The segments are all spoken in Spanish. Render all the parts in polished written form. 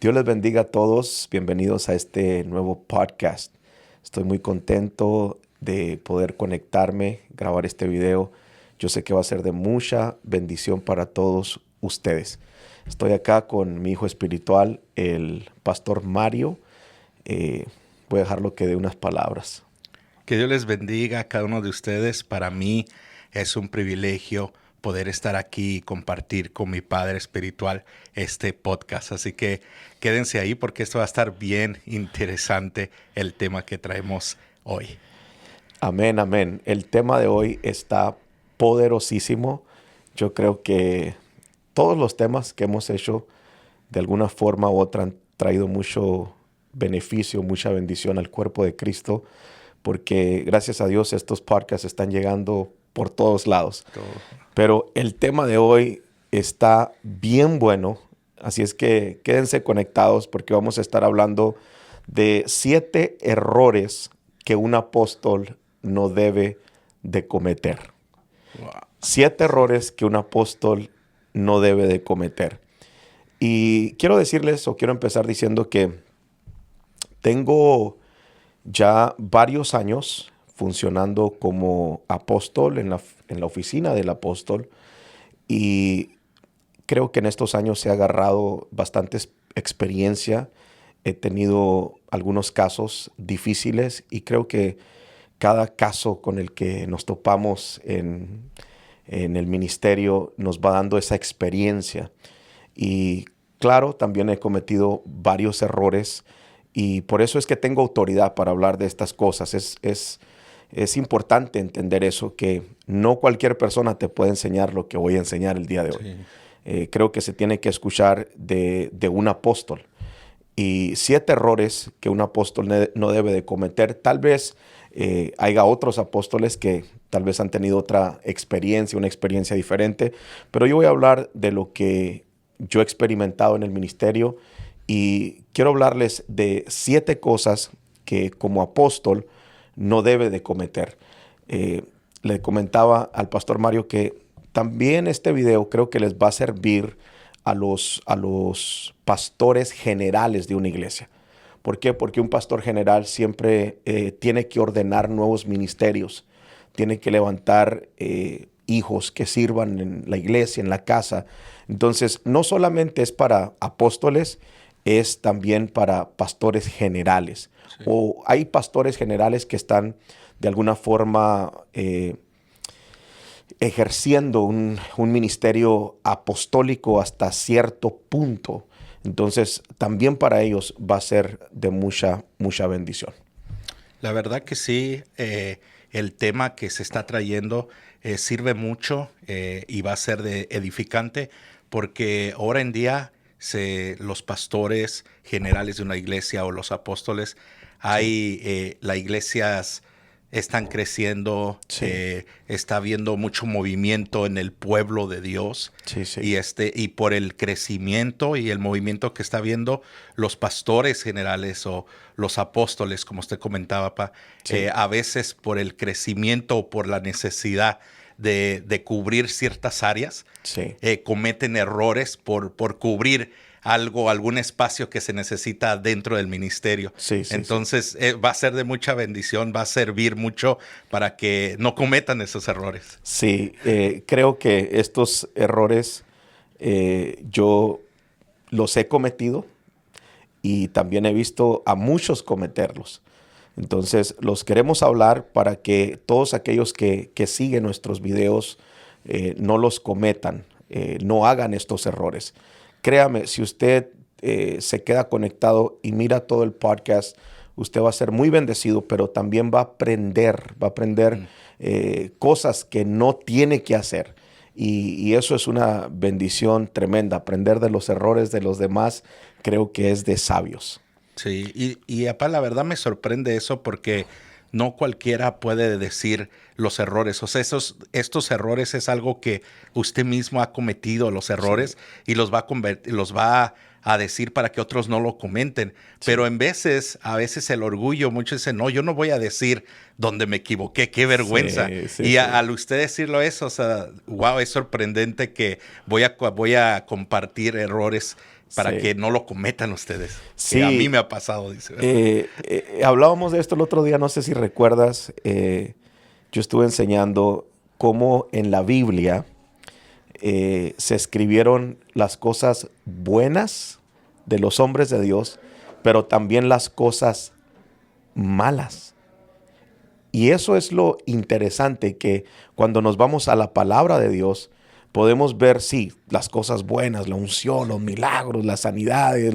Dios les bendiga a todos. Bienvenidos a este nuevo podcast. Estoy muy contento de poder conectarme, grabar este video. Yo sé que va a ser de mucha bendición para todos ustedes. Estoy acá con mi hijo espiritual, el pastor Mario. Voy a dejarlo que dé unas palabras. Que Dios les bendiga a cada uno de ustedes. Para mí es un privilegio poder estar aquí y compartir con mi padre espiritual este podcast. Así que quédense ahí porque esto va a estar bien interesante, el tema que traemos hoy. Amén, amén. El tema de hoy está poderosísimo. Yo creo que todos los temas que hemos hecho de alguna forma u otra han traído mucho beneficio, mucha bendición al cuerpo de Cristo, porque gracias a Dios estos podcasts están llegando por todos lados. Pero el tema de hoy está bien bueno, así es que quédense conectados porque vamos a estar hablando de 7 errores que un apóstol no debe de cometer. Wow. 7 errores que un apóstol no debe de cometer. Y quiero decirles, o quiero empezar diciendo que tengo ya varios años funcionando como apóstol en la oficina del apóstol, y creo que en estos años he agarrado bastante experiencia. He tenido algunos casos difíciles y creo que cada caso con el que nos topamos en el ministerio nos va dando esa experiencia. Y claro, también he cometido varios errores y por eso es que tengo autoridad para hablar de estas cosas. Es importante entender eso, que no cualquier persona te puede enseñar lo que voy a enseñar el día de hoy. Creo que se tiene que escuchar de un apóstol. Y 7 errores que un apóstol no debe de cometer. Tal vez haya otros apóstoles que tal vez han tenido otra experiencia, una experiencia diferente, pero yo voy a hablar de lo que yo he experimentado en el ministerio y quiero hablarles de 7 cosas que como apóstol no debe de cometer. Le comentaba al pastor Mario que también este video creo que les va a servir a los pastores generales de una iglesia. ¿Por qué? Porque un pastor general siempre tiene que ordenar nuevos ministerios, tiene que levantar hijos que sirvan en la iglesia, en la casa. Entonces, no solamente es para apóstoles, es también para pastores generales. Sí. O hay pastores generales que están de alguna forma ejerciendo un ministerio apostólico hasta cierto punto. Entonces, también para ellos va a ser de mucha bendición. La verdad que sí, el tema que se está trayendo sirve mucho y va a ser de edificante, porque ahora en día los pastores generales de una iglesia o los apóstoles, las iglesias están creciendo, Sí. Está habiendo mucho movimiento en el pueblo de Dios. Sí, sí. Y por el crecimiento y el movimiento que está habiendo, los pastores generales o los apóstoles, como usted comentaba, Sí. a veces por el crecimiento o por la necesidad de cubrir ciertas áreas, Sí. Cometen errores por cubrir algún espacio que se necesita dentro del ministerio. Sí, sí, entonces, va a ser de mucha bendición, va a servir mucho para que no cometan esos errores. Sí, creo que estos errores yo los he cometido y también he visto a muchos cometerlos. Entonces, los queremos hablar para que todos aquellos que siguen nuestros videos no los cometan, no hagan estos errores. Créame, si usted se queda conectado y mira todo el podcast, usted va a ser muy bendecido, pero también va a aprender cosas que no tiene que hacer. Y eso es una bendición tremenda. Aprender de los errores de los demás creo que es de sabios. Sí, y la verdad me sorprende eso porque no cualquiera puede decir los errores. O sea, estos errores es algo que usted mismo ha cometido, los errores, sí, y los va a decir para que otros no lo comenten. Sí. Pero a veces el orgullo, muchos dicen, no, yo no voy a decir donde me equivoqué, qué vergüenza. Sí, sí, y al usted decirlo eso, o sea, wow, es sorprendente que voy a compartir errores para Sí. que no lo cometan ustedes. Sí. Que a mí me ha pasado, dice. Hablábamos de esto el otro día, no sé si recuerdas, yo estuve enseñando cómo en la Biblia se escribieron las cosas buenas de los hombres de Dios, pero también las cosas malas. Y eso es lo interesante, que cuando nos vamos a la palabra de Dios, podemos ver, sí, las cosas buenas, la unción, los milagros, las sanidades,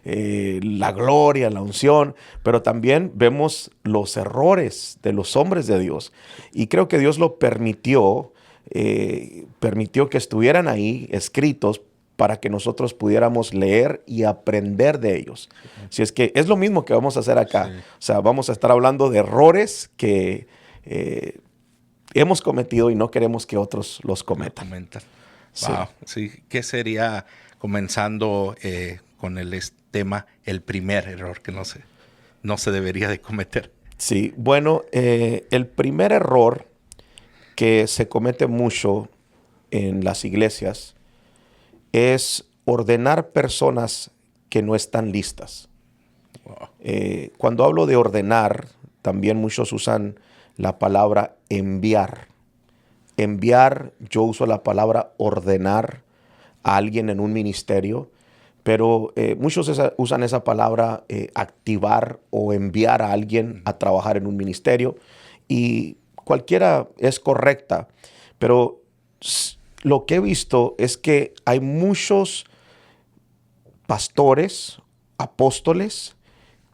la gloria, la unción, pero también vemos los errores de los hombres de Dios. Y creo que Dios lo permitió que estuvieran ahí escritos para que nosotros pudiéramos leer y aprender de ellos. Si es que es lo mismo que vamos a hacer acá. Sí. O sea, vamos a estar hablando de errores que hemos cometido y no queremos que otros los cometan. Sí. Wow. Sí. ¿Qué sería, comenzando con el tema, el primer error que no se debería de cometer? Sí, bueno, el primer error que se comete mucho en las iglesias es ordenar personas que no están listas. Wow. Cuando hablo de ordenar, también muchos usan la palabra enviar. Enviar, yo uso la palabra ordenar a alguien en un ministerio, pero muchos usan esa palabra activar o enviar a alguien a trabajar en un ministerio, y cualquiera es correcta, pero lo que he visto es que hay muchos pastores, apóstoles,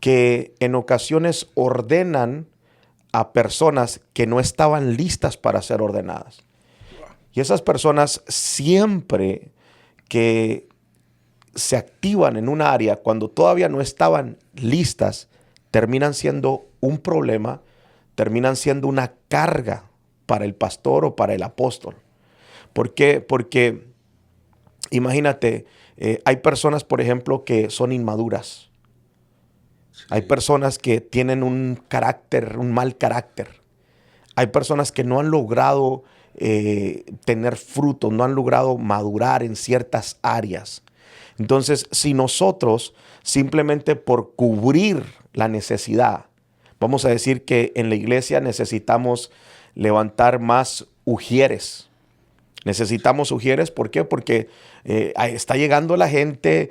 que en ocasiones ordenan a personas que no estaban listas para ser ordenadas. Y esas personas siempre que se activan en un área cuando todavía no estaban listas, terminan siendo un problema, terminan siendo una carga para el pastor o para el apóstol. ¿Por qué? Porque imagínate, hay personas, por ejemplo, que son inmaduras. Sí. Hay personas que tienen un mal carácter. Hay personas que no han logrado tener frutos, no han logrado madurar en ciertas áreas. Entonces, si nosotros simplemente por cubrir la necesidad, vamos a decir que en la iglesia necesitamos levantar más ujieres. Necesitamos ujieres, ¿por qué? Porque está llegando la gente,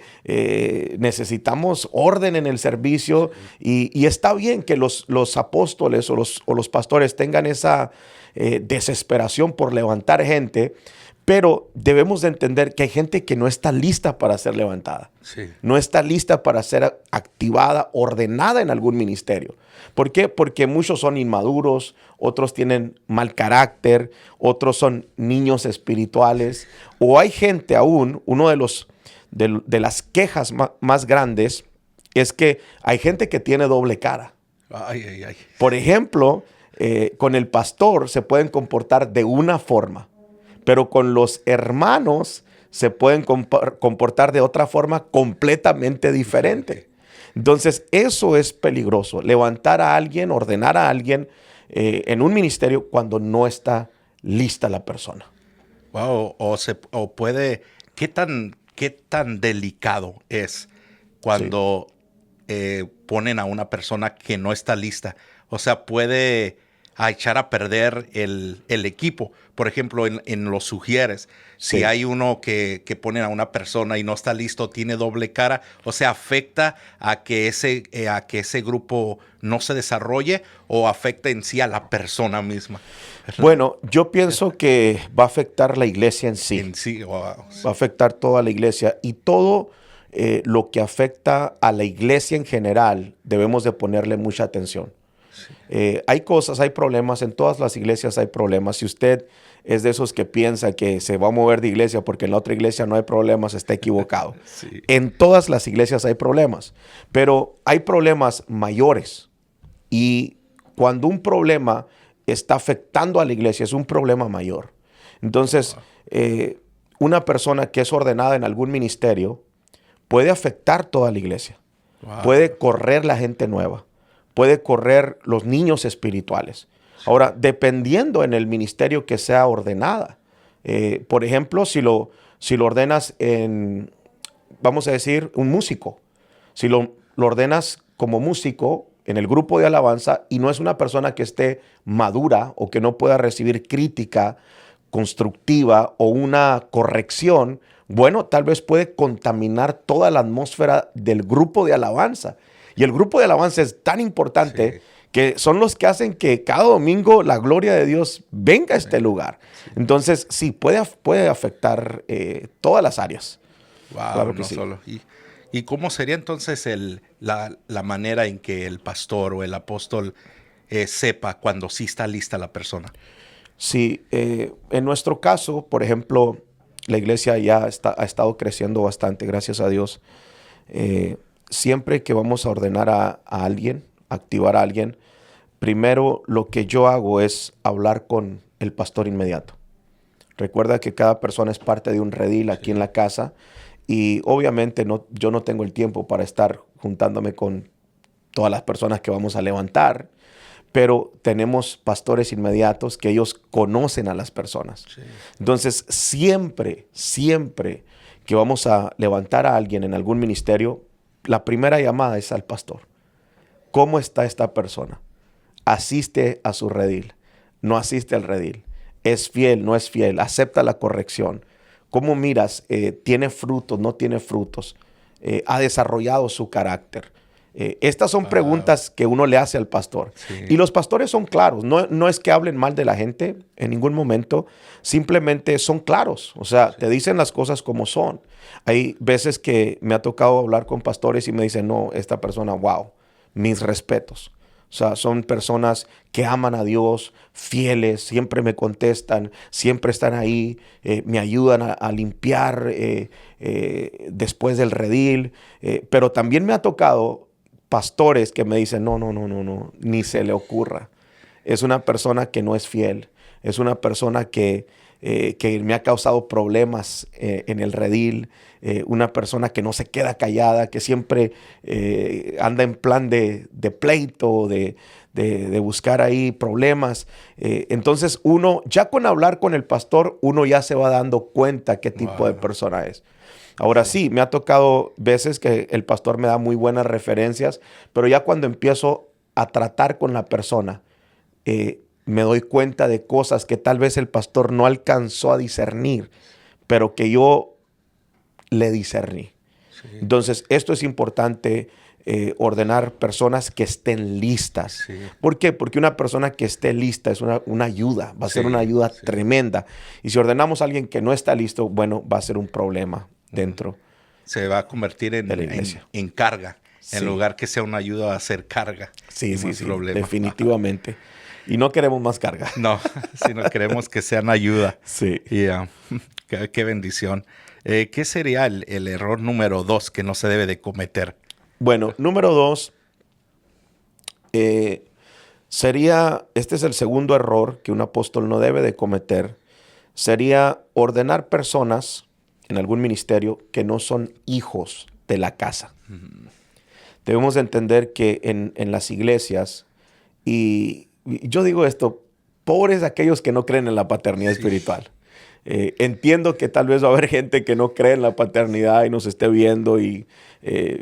necesitamos orden en el servicio, y está bien que los apóstoles o los pastores tengan esa desesperación por levantar gente, pero debemos de entender que hay gente que no está lista para ser levantada. Sí. No está lista para ser activada, ordenada en algún ministerio. ¿Por qué? Porque muchos son inmaduros, otros tienen mal carácter, otros son niños espirituales, o hay gente aún, uno de las quejas más grandes es que hay gente que tiene doble cara. Ay, ay, ay. Por ejemplo, con el pastor se pueden comportar de una forma, pero con los hermanos se pueden comportar de otra forma completamente diferente. Entonces, eso es peligroso, levantar a alguien, ordenar a alguien en un ministerio cuando no está lista la persona. Wow, o puede, ¿qué tan delicado es cuando ponen a una persona que no está lista? O sea, puede echar a perder el equipo. Por ejemplo, en los sugieres, Sí. si hay uno que ponen a una persona y no está listo, tiene doble cara, o sea, afecta a que ese grupo no se desarrolle, o afecta en sí a la persona misma. Bueno, yo pienso que va a afectar la iglesia en sí. En sí, wow. Va a afectar toda la iglesia, y todo lo que afecta a la iglesia en general debemos de ponerle mucha atención. Hay cosas, hay problemas, en todas las iglesias hay problemas. Si usted es de esos que piensa que se va a mover de iglesia porque en la otra iglesia no hay problemas, está equivocado. Sí. En todas las iglesias hay problemas, pero hay problemas mayores, y cuando un problema está afectando a la iglesia es un problema mayor. Entonces, una persona que es ordenada en algún ministerio puede afectar toda la iglesia. Wow. Puede correr la gente nueva. Puede correr los niños espirituales. Ahora, dependiendo en el ministerio que sea ordenada. Por ejemplo, si lo ordenas vamos a decir, un músico. Si lo ordenas como músico en el grupo de alabanza y no es una persona que esté madura o que no pueda recibir crítica constructiva o una corrección, bueno, tal vez puede contaminar toda la atmósfera del grupo de alabanza. Y el grupo de alabanza es tan importante que son los que hacen que cada domingo la gloria de Dios venga a este lugar. Entonces, sí, puede afectar todas las áreas. Wow, Claro que no sí. solo. ¿Y cómo sería entonces la manera en que el pastor o el apóstol sepa cuando sí está lista la persona? Sí, en nuestro caso, por ejemplo, la iglesia ya ha estado creciendo bastante, gracias a Dios. Siempre que vamos a ordenar a alguien, activar a alguien, primero lo que yo hago es hablar con el pastor inmediato. Recuerda que cada persona es parte de un redil aquí en la casa y obviamente yo no tengo el tiempo para estar juntándome con todas las personas que vamos a levantar, pero tenemos pastores inmediatos que ellos conocen a las personas. Sí. Entonces, siempre que vamos a levantar a alguien en algún ministerio, la primera llamada es al pastor. ¿Cómo está esta persona? ¿Asiste a su redil? ¿No asiste al redil? ¿Es fiel? ¿No es fiel? ¿Acepta la corrección? ¿Cómo miras? ¿Tiene frutos? ¿No tiene frutos? ¿Ha desarrollado su carácter? Estas son preguntas que uno le hace al pastor. Sí. Y los pastores son claros. No es que hablen mal de la gente en ningún momento. Simplemente son claros. O sea, te dicen las cosas como son. Hay veces que me ha tocado hablar con pastores y me dicen, no, esta persona, wow, mis respetos. O sea, son personas que aman a Dios, fieles, siempre me contestan, siempre están ahí, me ayudan a limpiar después del redil. Pero también me ha tocado pastores que me dicen, no, ni se le ocurra. Es una persona que no es fiel, es una persona que me ha causado problemas en el redil, una persona que no se queda callada, que siempre anda en plan de pleito, de buscar ahí problemas. Entonces uno, ya con hablar con el pastor, uno ya se va dando cuenta qué tipo de persona es. Ahora sí, me ha tocado veces que el pastor me da muy buenas referencias, pero ya cuando empiezo a tratar con la persona, me doy cuenta de cosas que tal vez el pastor no alcanzó a discernir, pero que yo le discerní. Sí. Entonces, esto es importante, ordenar personas que estén listas. Sí. ¿Por qué? Porque una persona que esté lista es una ayuda, va a ser una ayuda tremenda. Y si ordenamos a alguien que no está listo, bueno, va a ser un problema dentro. Se va a convertir de la iglesia. en carga, Sí. en lugar que sea una ayuda a hacer carga. Sí, más problema. definitivamente. Y no queremos más carga. No, sino queremos que sean ayuda. Sí. Y, qué bendición. ¿Qué sería el error número 2 que no se debe de cometer? Bueno, número 2, sería, este es el segundo error que un apóstol no debe de cometer, sería ordenar personas en algún ministerio que no son hijos de la casa. Debemos de entender que en las iglesias, y yo digo esto, pobres aquellos que no creen en la paternidad espiritual. Entiendo que tal vez va a haber gente que no cree en la paternidad y nos esté viendo y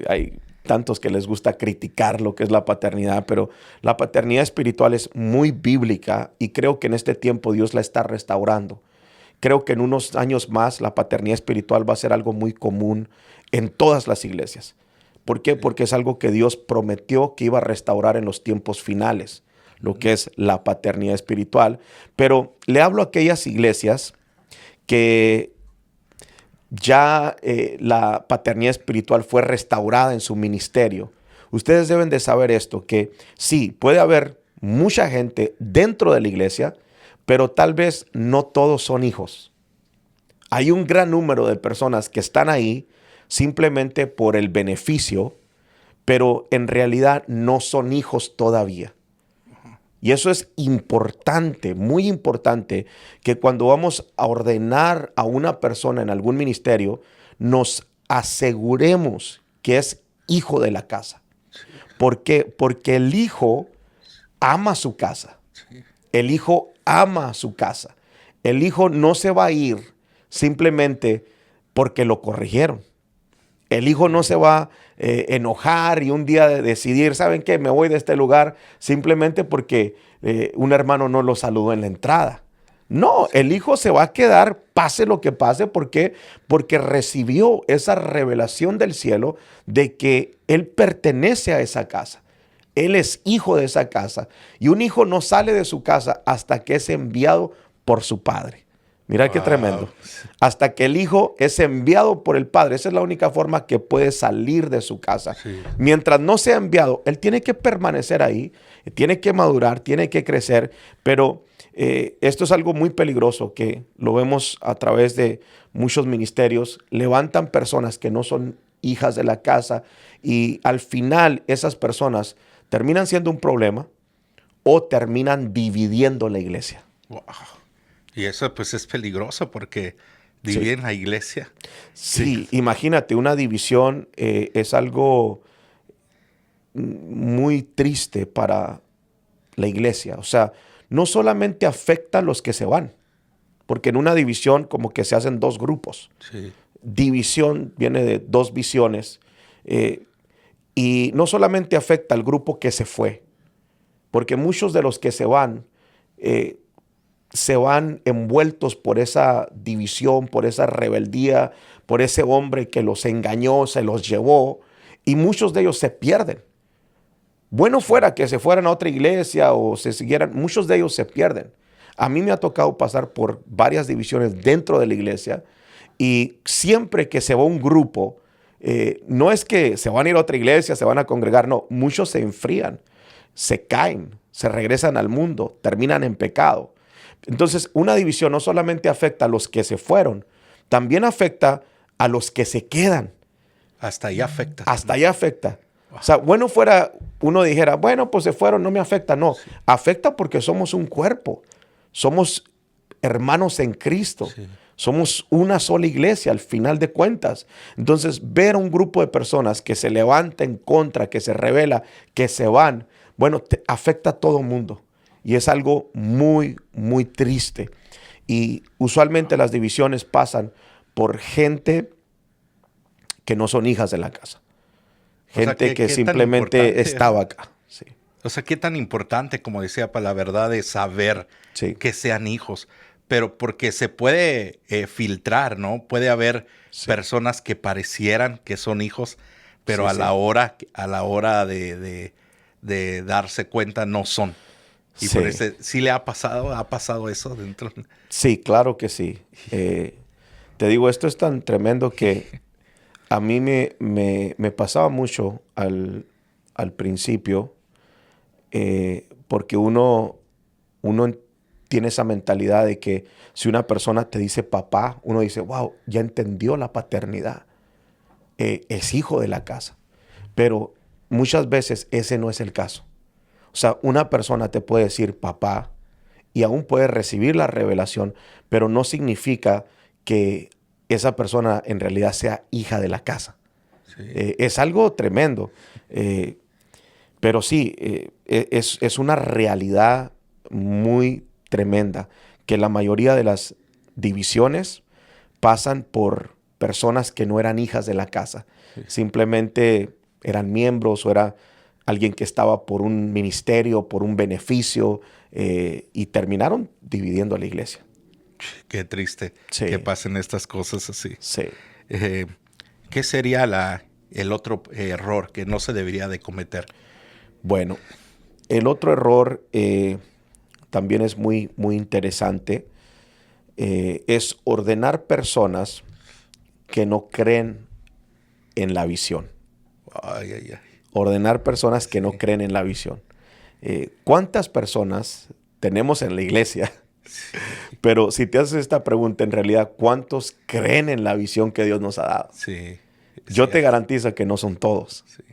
hay tantos que les gusta criticar lo que es la paternidad, pero la paternidad espiritual es muy bíblica y creo que en este tiempo Dios la está restaurando. Creo que en unos años más la paternidad espiritual va a ser algo muy común en todas las iglesias. ¿Por qué? Porque es algo que Dios prometió que iba a restaurar en los tiempos finales, lo que es la paternidad espiritual. Pero le hablo a aquellas iglesias que ya la paternidad espiritual fue restaurada en su ministerio. Ustedes deben de saber esto, que sí, puede haber mucha gente dentro de la iglesia, pero tal vez no todos son hijos. Hay un gran número de personas que están ahí simplemente por el beneficio, pero en realidad no son hijos todavía. Y eso es importante, muy importante, que cuando vamos a ordenar a una persona en algún ministerio, nos aseguremos que es hijo de la casa. ¿Por qué? Porque el hijo ama su casa. El hijo ama su casa. El hijo no se va a ir simplemente porque lo corrigieron. El hijo no se va a enojar y un día decidir, ¿saben qué? Me voy de este lugar simplemente porque un hermano no lo saludó en la entrada. No, el hijo se va a quedar, pase lo que pase. ¿Por qué? Porque recibió esa revelación del cielo de que él pertenece a esa casa. Él es hijo de esa casa. Y un hijo no sale de su casa hasta que es enviado por su padre. Mira qué tremendo. Hasta que el hijo es enviado por el padre. Esa es la única forma que puede salir de su casa. Sí. Mientras no sea enviado, él tiene que permanecer ahí, tiene que madurar, tiene que crecer. Pero esto es algo muy peligroso que lo vemos a través de muchos ministerios. Levantan personas que no son hijas de la casa y al final esas personas terminan siendo un problema o terminan dividiendo la iglesia. Wow. Y eso pues es peligroso porque dividen la iglesia. Sí, imagínate, una división es algo muy triste para la iglesia. O sea, no solamente afecta a los que se van, porque en una división como que se hacen dos grupos. Sí. División viene de dos visiones y no solamente afecta al grupo que se fue, porque muchos de los que se van envueltos por esa división, por esa rebeldía, por ese hombre que los engañó, se los llevó, y muchos de ellos se pierden. Bueno fuera que se fueran a otra iglesia o se siguieran, muchos de ellos se pierden. A mí me ha tocado pasar por varias divisiones dentro de la iglesia y siempre que se va un grupo, no es que se van a ir a otra iglesia, se van a congregar, no, muchos se enfrían, se caen, se regresan al mundo, terminan en pecado. Entonces, una división no solamente afecta a los que se fueron, también afecta a los que se quedan. Hasta ahí afecta. Hasta ahí afecta. O sea, bueno fuera uno dijera, bueno, pues se fueron, no me afecta. No, sí. Afecta porque somos un cuerpo. Somos hermanos en Cristo. Sí. Somos una sola iglesia al final de cuentas. Entonces, ver a un grupo de personas que se levanta en contra, que se rebela, que se van, bueno, afecta a todo el mundo. Y es algo muy, muy triste. Y usualmente las divisiones pasan por gente que no son hijas de la casa. Gente que simplemente estaba acá. Sí. O sea, qué tan importante, como decía, para la verdad, es saber que sean hijos. Pero porque se puede filtrar, ¿no? Puede haber personas que parecieran que son hijos, pero a la hora de darse cuenta no son. Y por eso, ¿sí le ha pasado eso dentro? Sí, claro que sí. Te digo, esto es tan tremendo que a mí me pasaba mucho al principio, porque uno tiene esa mentalidad de que si una persona te dice papá, uno dice, wow, ya entendió la paternidad. Es hijo de la casa. Pero muchas veces ese no es el caso. O sea, una persona te puede decir papá y aún puede recibir la revelación, pero no significa que esa persona en realidad sea hija de la casa. Sí. Es algo tremendo. Pero sí, es una realidad muy tremenda que la mayoría de las divisiones pasan por personas que no eran hijas de la casa. Sí. Simplemente eran miembros o era alguien que estaba por un ministerio, por un beneficio, y terminaron dividiendo a la iglesia. Qué triste que pasen estas cosas así. Sí. ¿Qué sería el otro error que no se debería de cometer? Bueno, el otro error también es muy, muy interesante. Es ordenar personas que no creen en la visión. Ay, ay, ay. Ordenar personas que no creen en la visión. ¿Cuántas personas tenemos en la iglesia? Sí. Pero si te haces esta pregunta, en realidad, ¿cuántos creen en la visión que Dios nos ha dado? Sí. Yo te garantizo que no son todos. Sí.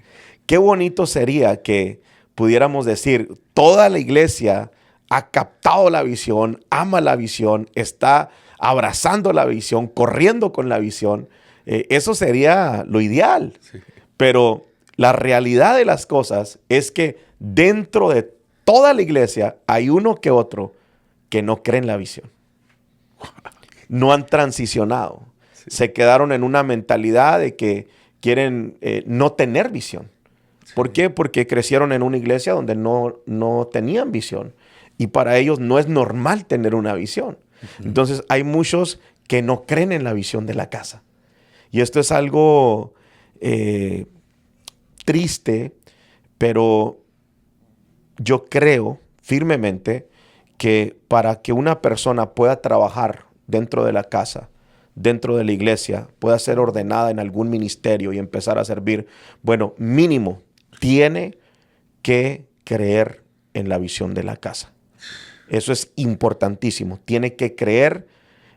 Qué bonito sería que pudiéramos decir, toda la iglesia ha captado la visión, ama la visión, está abrazando la visión, corriendo con la visión. Eso sería lo ideal. Sí. Pero la realidad de las cosas es que dentro de toda la iglesia hay uno que otro que no cree en la visión. No han transicionado. Sí. Se quedaron en una mentalidad de que quieren no tener visión. ¿Por qué? Porque crecieron en una iglesia donde no tenían visión. Y para ellos no es normal tener una visión. Entonces hay muchos que no creen en la visión de la casa. Y esto es algo triste, pero yo creo firmemente que para que una persona pueda trabajar dentro de la casa, dentro de la iglesia, pueda ser ordenada en algún ministerio y empezar a servir, bueno, mínimo, tiene que creer en la visión de la casa. Eso es importantísimo. Tiene que creer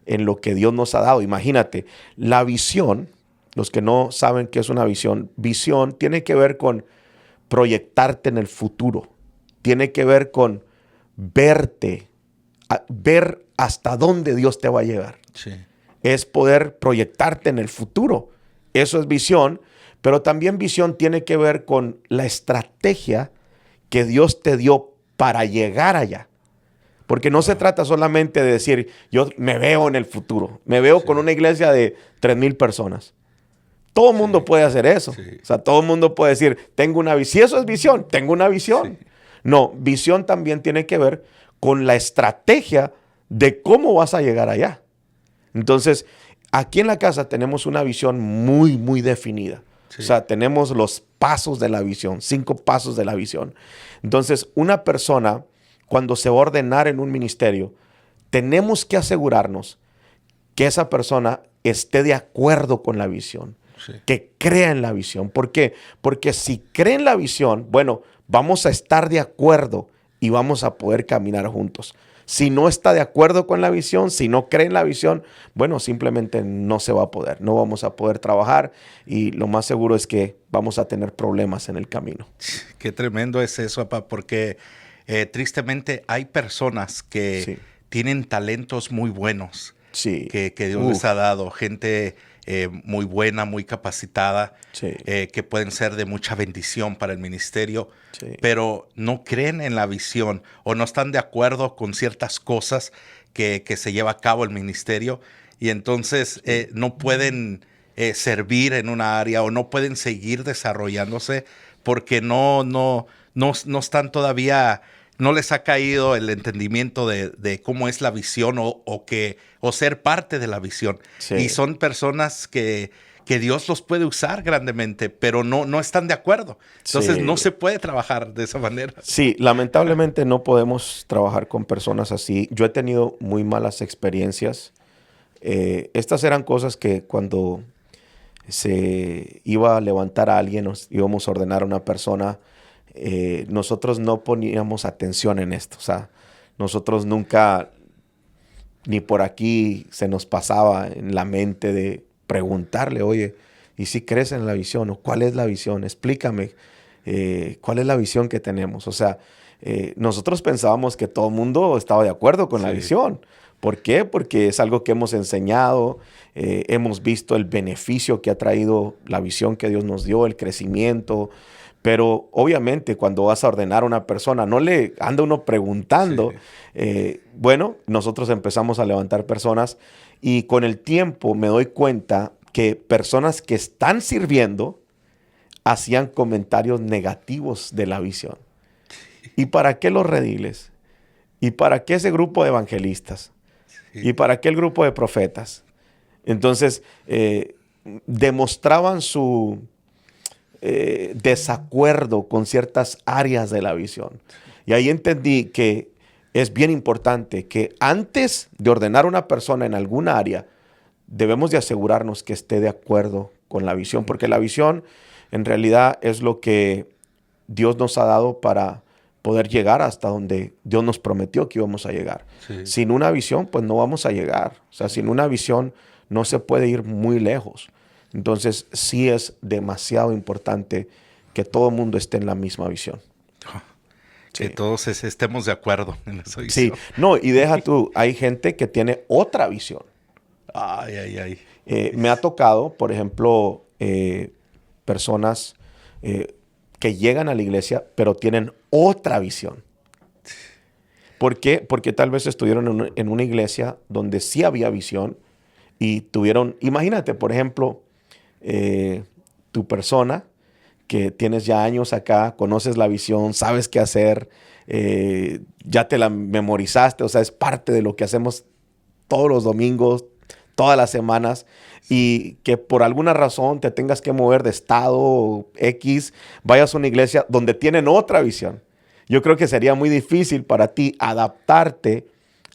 en lo que Dios nos ha dado. Imagínate, la visión, los que no saben qué es una visión tiene que ver con proyectarte en el futuro. Tiene que ver con verte, ver hasta dónde Dios te va a llevar. Sí. Es poder proyectarte en el futuro. Eso es visión, pero también visión tiene que ver con la estrategia que Dios te dio para llegar allá. Porque no se trata solamente de decir, yo me veo en el futuro, me veo con una iglesia de 3,000 personas. Todo el mundo puede hacer eso. Sí. O sea, todo el mundo puede decir, tengo una visión. Si eso es visión, tengo una visión. Sí. No, visión también tiene que ver con la estrategia de cómo vas a llegar allá. Entonces, aquí en la casa tenemos una visión muy, muy definida. Sí. O sea, tenemos los pasos de la visión, 5 pasos de la visión. Entonces, una persona, cuando se va a ordenar en un ministerio, tenemos que asegurarnos que esa persona esté de acuerdo con la visión, Sí. que crea en la visión. ¿Por qué? Porque si cree en la visión, bueno, vamos a estar de acuerdo y vamos a poder caminar juntos. Si no está de acuerdo con la visión, si no cree en la visión, bueno, simplemente no se va a poder, no vamos a poder trabajar y lo más seguro es que vamos a tener problemas en el camino. Qué tremendo es eso, papá, porque tristemente hay personas que Sí. tienen talentos muy buenos Sí. que Dios les ha dado, gente muy buena, muy capacitada, Sí. que pueden ser de mucha bendición para el ministerio, Sí. pero no creen en la visión o no están de acuerdo con ciertas cosas que se lleva a cabo el ministerio y entonces no pueden servir en una área o no pueden seguir desarrollándose porque no están todavía, no les ha caído el entendimiento de cómo es la visión o ser parte de la visión. Sí. Y son personas que Dios los puede usar grandemente, pero no están de acuerdo. Entonces Sí. no se puede trabajar de esa manera. Sí, lamentablemente no podemos trabajar con personas así. Yo he tenido muy malas experiencias. Estas eran cosas que cuando se iba a levantar a alguien, nos íbamos a ordenar a una persona, nosotros no poníamos atención en esto. O sea, nosotros nunca, ni por aquí se nos pasaba en la mente de preguntarle, oye, ¿y si crees en la visión? ¿O cuál es la visión? Explícame, ¿cuál es la visión que tenemos? O sea, nosotros pensábamos que todo el mundo estaba de acuerdo con la visión. ¿Por qué? Porque es algo que hemos enseñado, hemos visto el beneficio que ha traído la visión que Dios nos dio, el crecimiento. Pero obviamente cuando vas a ordenar a una persona, no le anda uno preguntando. Bueno, nosotros empezamos a levantar personas y con el tiempo me doy cuenta que personas que están sirviendo hacían comentarios negativos de la visión. ¿Y para qué los rediles? ¿Y para qué ese grupo de evangelistas? ¿Y para qué el grupo de profetas? Entonces, demostraban su desacuerdo con ciertas áreas de la visión. Y ahí entendí que es bien importante que antes de ordenar a una persona en alguna área, debemos de asegurarnos que esté de acuerdo con la visión, porque la visión en realidad es lo que Dios nos ha dado para poder llegar hasta donde Dios nos prometió que íbamos a llegar. Sí. Sin una visión, pues no vamos a llegar. O sea, sin una visión no se puede ir muy lejos. Entonces, sí es demasiado importante que todo el mundo esté en la misma visión. Que Sí. todos estemos de acuerdo en esa Sí, visión. no, y deja tú, hay gente que tiene otra visión. Ay. Me ha tocado, por ejemplo, personas que llegan a la iglesia, pero tienen otra visión. ¿Por qué? Porque tal vez estuvieron en una iglesia donde sí había visión y tuvieron, imagínate, por ejemplo, tu persona, que tienes ya años acá, conoces la visión, sabes qué hacer, ya te la memorizaste, o sea, es parte de lo que hacemos todos los domingos, todas las semanas, y que por alguna razón te tengas que mover de estado X, vayas a una iglesia donde tienen otra visión. Yo creo que sería muy difícil para ti adaptarte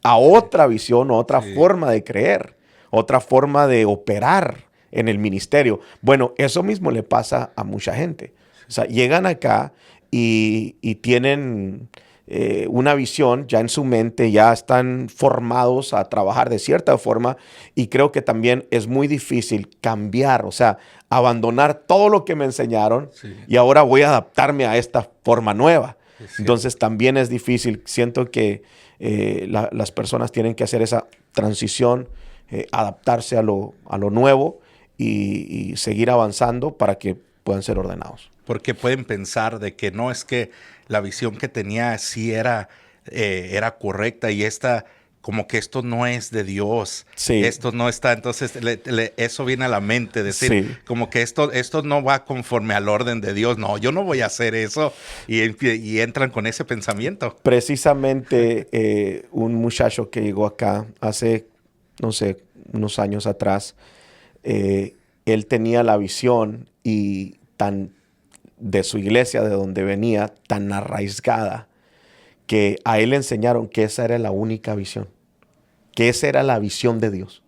a otra visión o otra forma de creer, otra forma de operar en el ministerio. Bueno, eso mismo le pasa a mucha gente. O sea, llegan acá y tienen una visión ya en su mente, ya están formados a trabajar de cierta forma, y creo que también es muy difícil cambiar, o sea, abandonar todo lo que me enseñaron y ahora voy a adaptarme a esta forma nueva. Entonces también es difícil. Siento que las personas tienen que hacer esa transición, adaptarse a lo nuevo y seguir avanzando para que puedan ser ordenados. Porque pueden pensar de que no, es que la visión que tenía sí era correcta, y como que esto no es de Dios. Sí. Esto no está. Entonces eso viene a la mente, decir, como que esto no va conforme al orden de Dios. No, yo no voy a hacer eso. Y entran con ese pensamiento. Precisamente un muchacho que llegó acá hace, no sé, unos años atrás, él tenía la visión y de su iglesia, de donde venía, tan arraigada, que a él le enseñaron que esa era la única visión, que esa era la visión de Dios.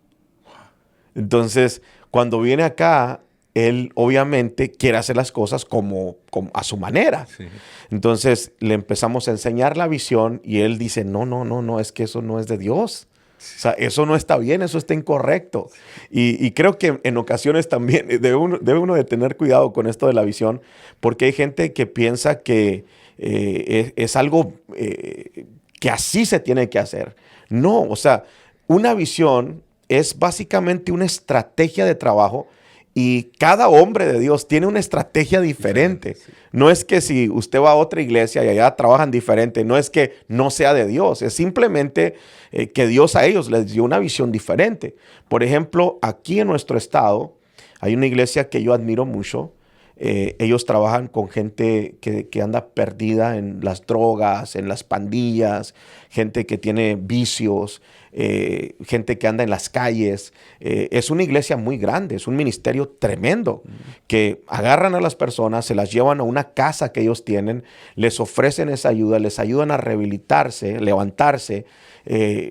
Entonces, cuando viene acá, él obviamente quiere hacer las cosas como a su manera. Sí. Entonces, le empezamos a enseñar la visión y él dice, no, es que eso no es de Dios. O sea, eso no está bien, eso está incorrecto. Y creo que en ocasiones también debe uno de tener cuidado con esto de la visión, porque hay gente que piensa que es algo que así se tiene que hacer. No, o sea, una visión es básicamente una estrategia de trabajo, y cada hombre de Dios tiene una estrategia diferente. Sí. No es que si usted va a otra iglesia y allá trabajan diferente, no es que no sea de Dios, es simplemente que Dios a ellos les dio una visión diferente. Por ejemplo, aquí en nuestro estado hay una iglesia que yo admiro mucho. Ellos trabajan con gente que anda perdida en las drogas, en las pandillas, gente que tiene vicios, gente que anda en las calles. Es una iglesia muy grande, es un ministerio tremendo, que agarran a las personas, se las llevan a una casa que ellos tienen, les ofrecen esa ayuda, les ayudan a rehabilitarse, levantarse,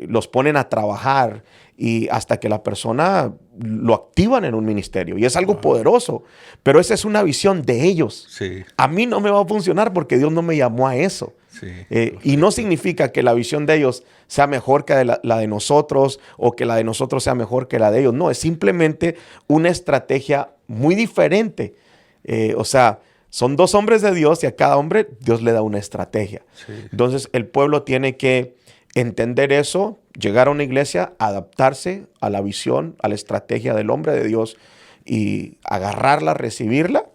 los ponen a trabajar, y hasta que la persona lo activan en un ministerio. Y es algo poderoso. Pero esa es una visión de ellos. Sí. A mí no me va a funcionar porque Dios no me llamó a eso. Sí, y no significa que la visión de ellos sea mejor que la de nosotros, o que la de nosotros sea mejor que la de ellos. No, es simplemente una estrategia muy diferente. O sea, son dos hombres de Dios y a cada hombre Dios le da una estrategia. Sí. Entonces el pueblo tiene que entender eso, llegar a una iglesia, adaptarse a la visión, a la estrategia del hombre de Dios, y agarrarla, recibirla,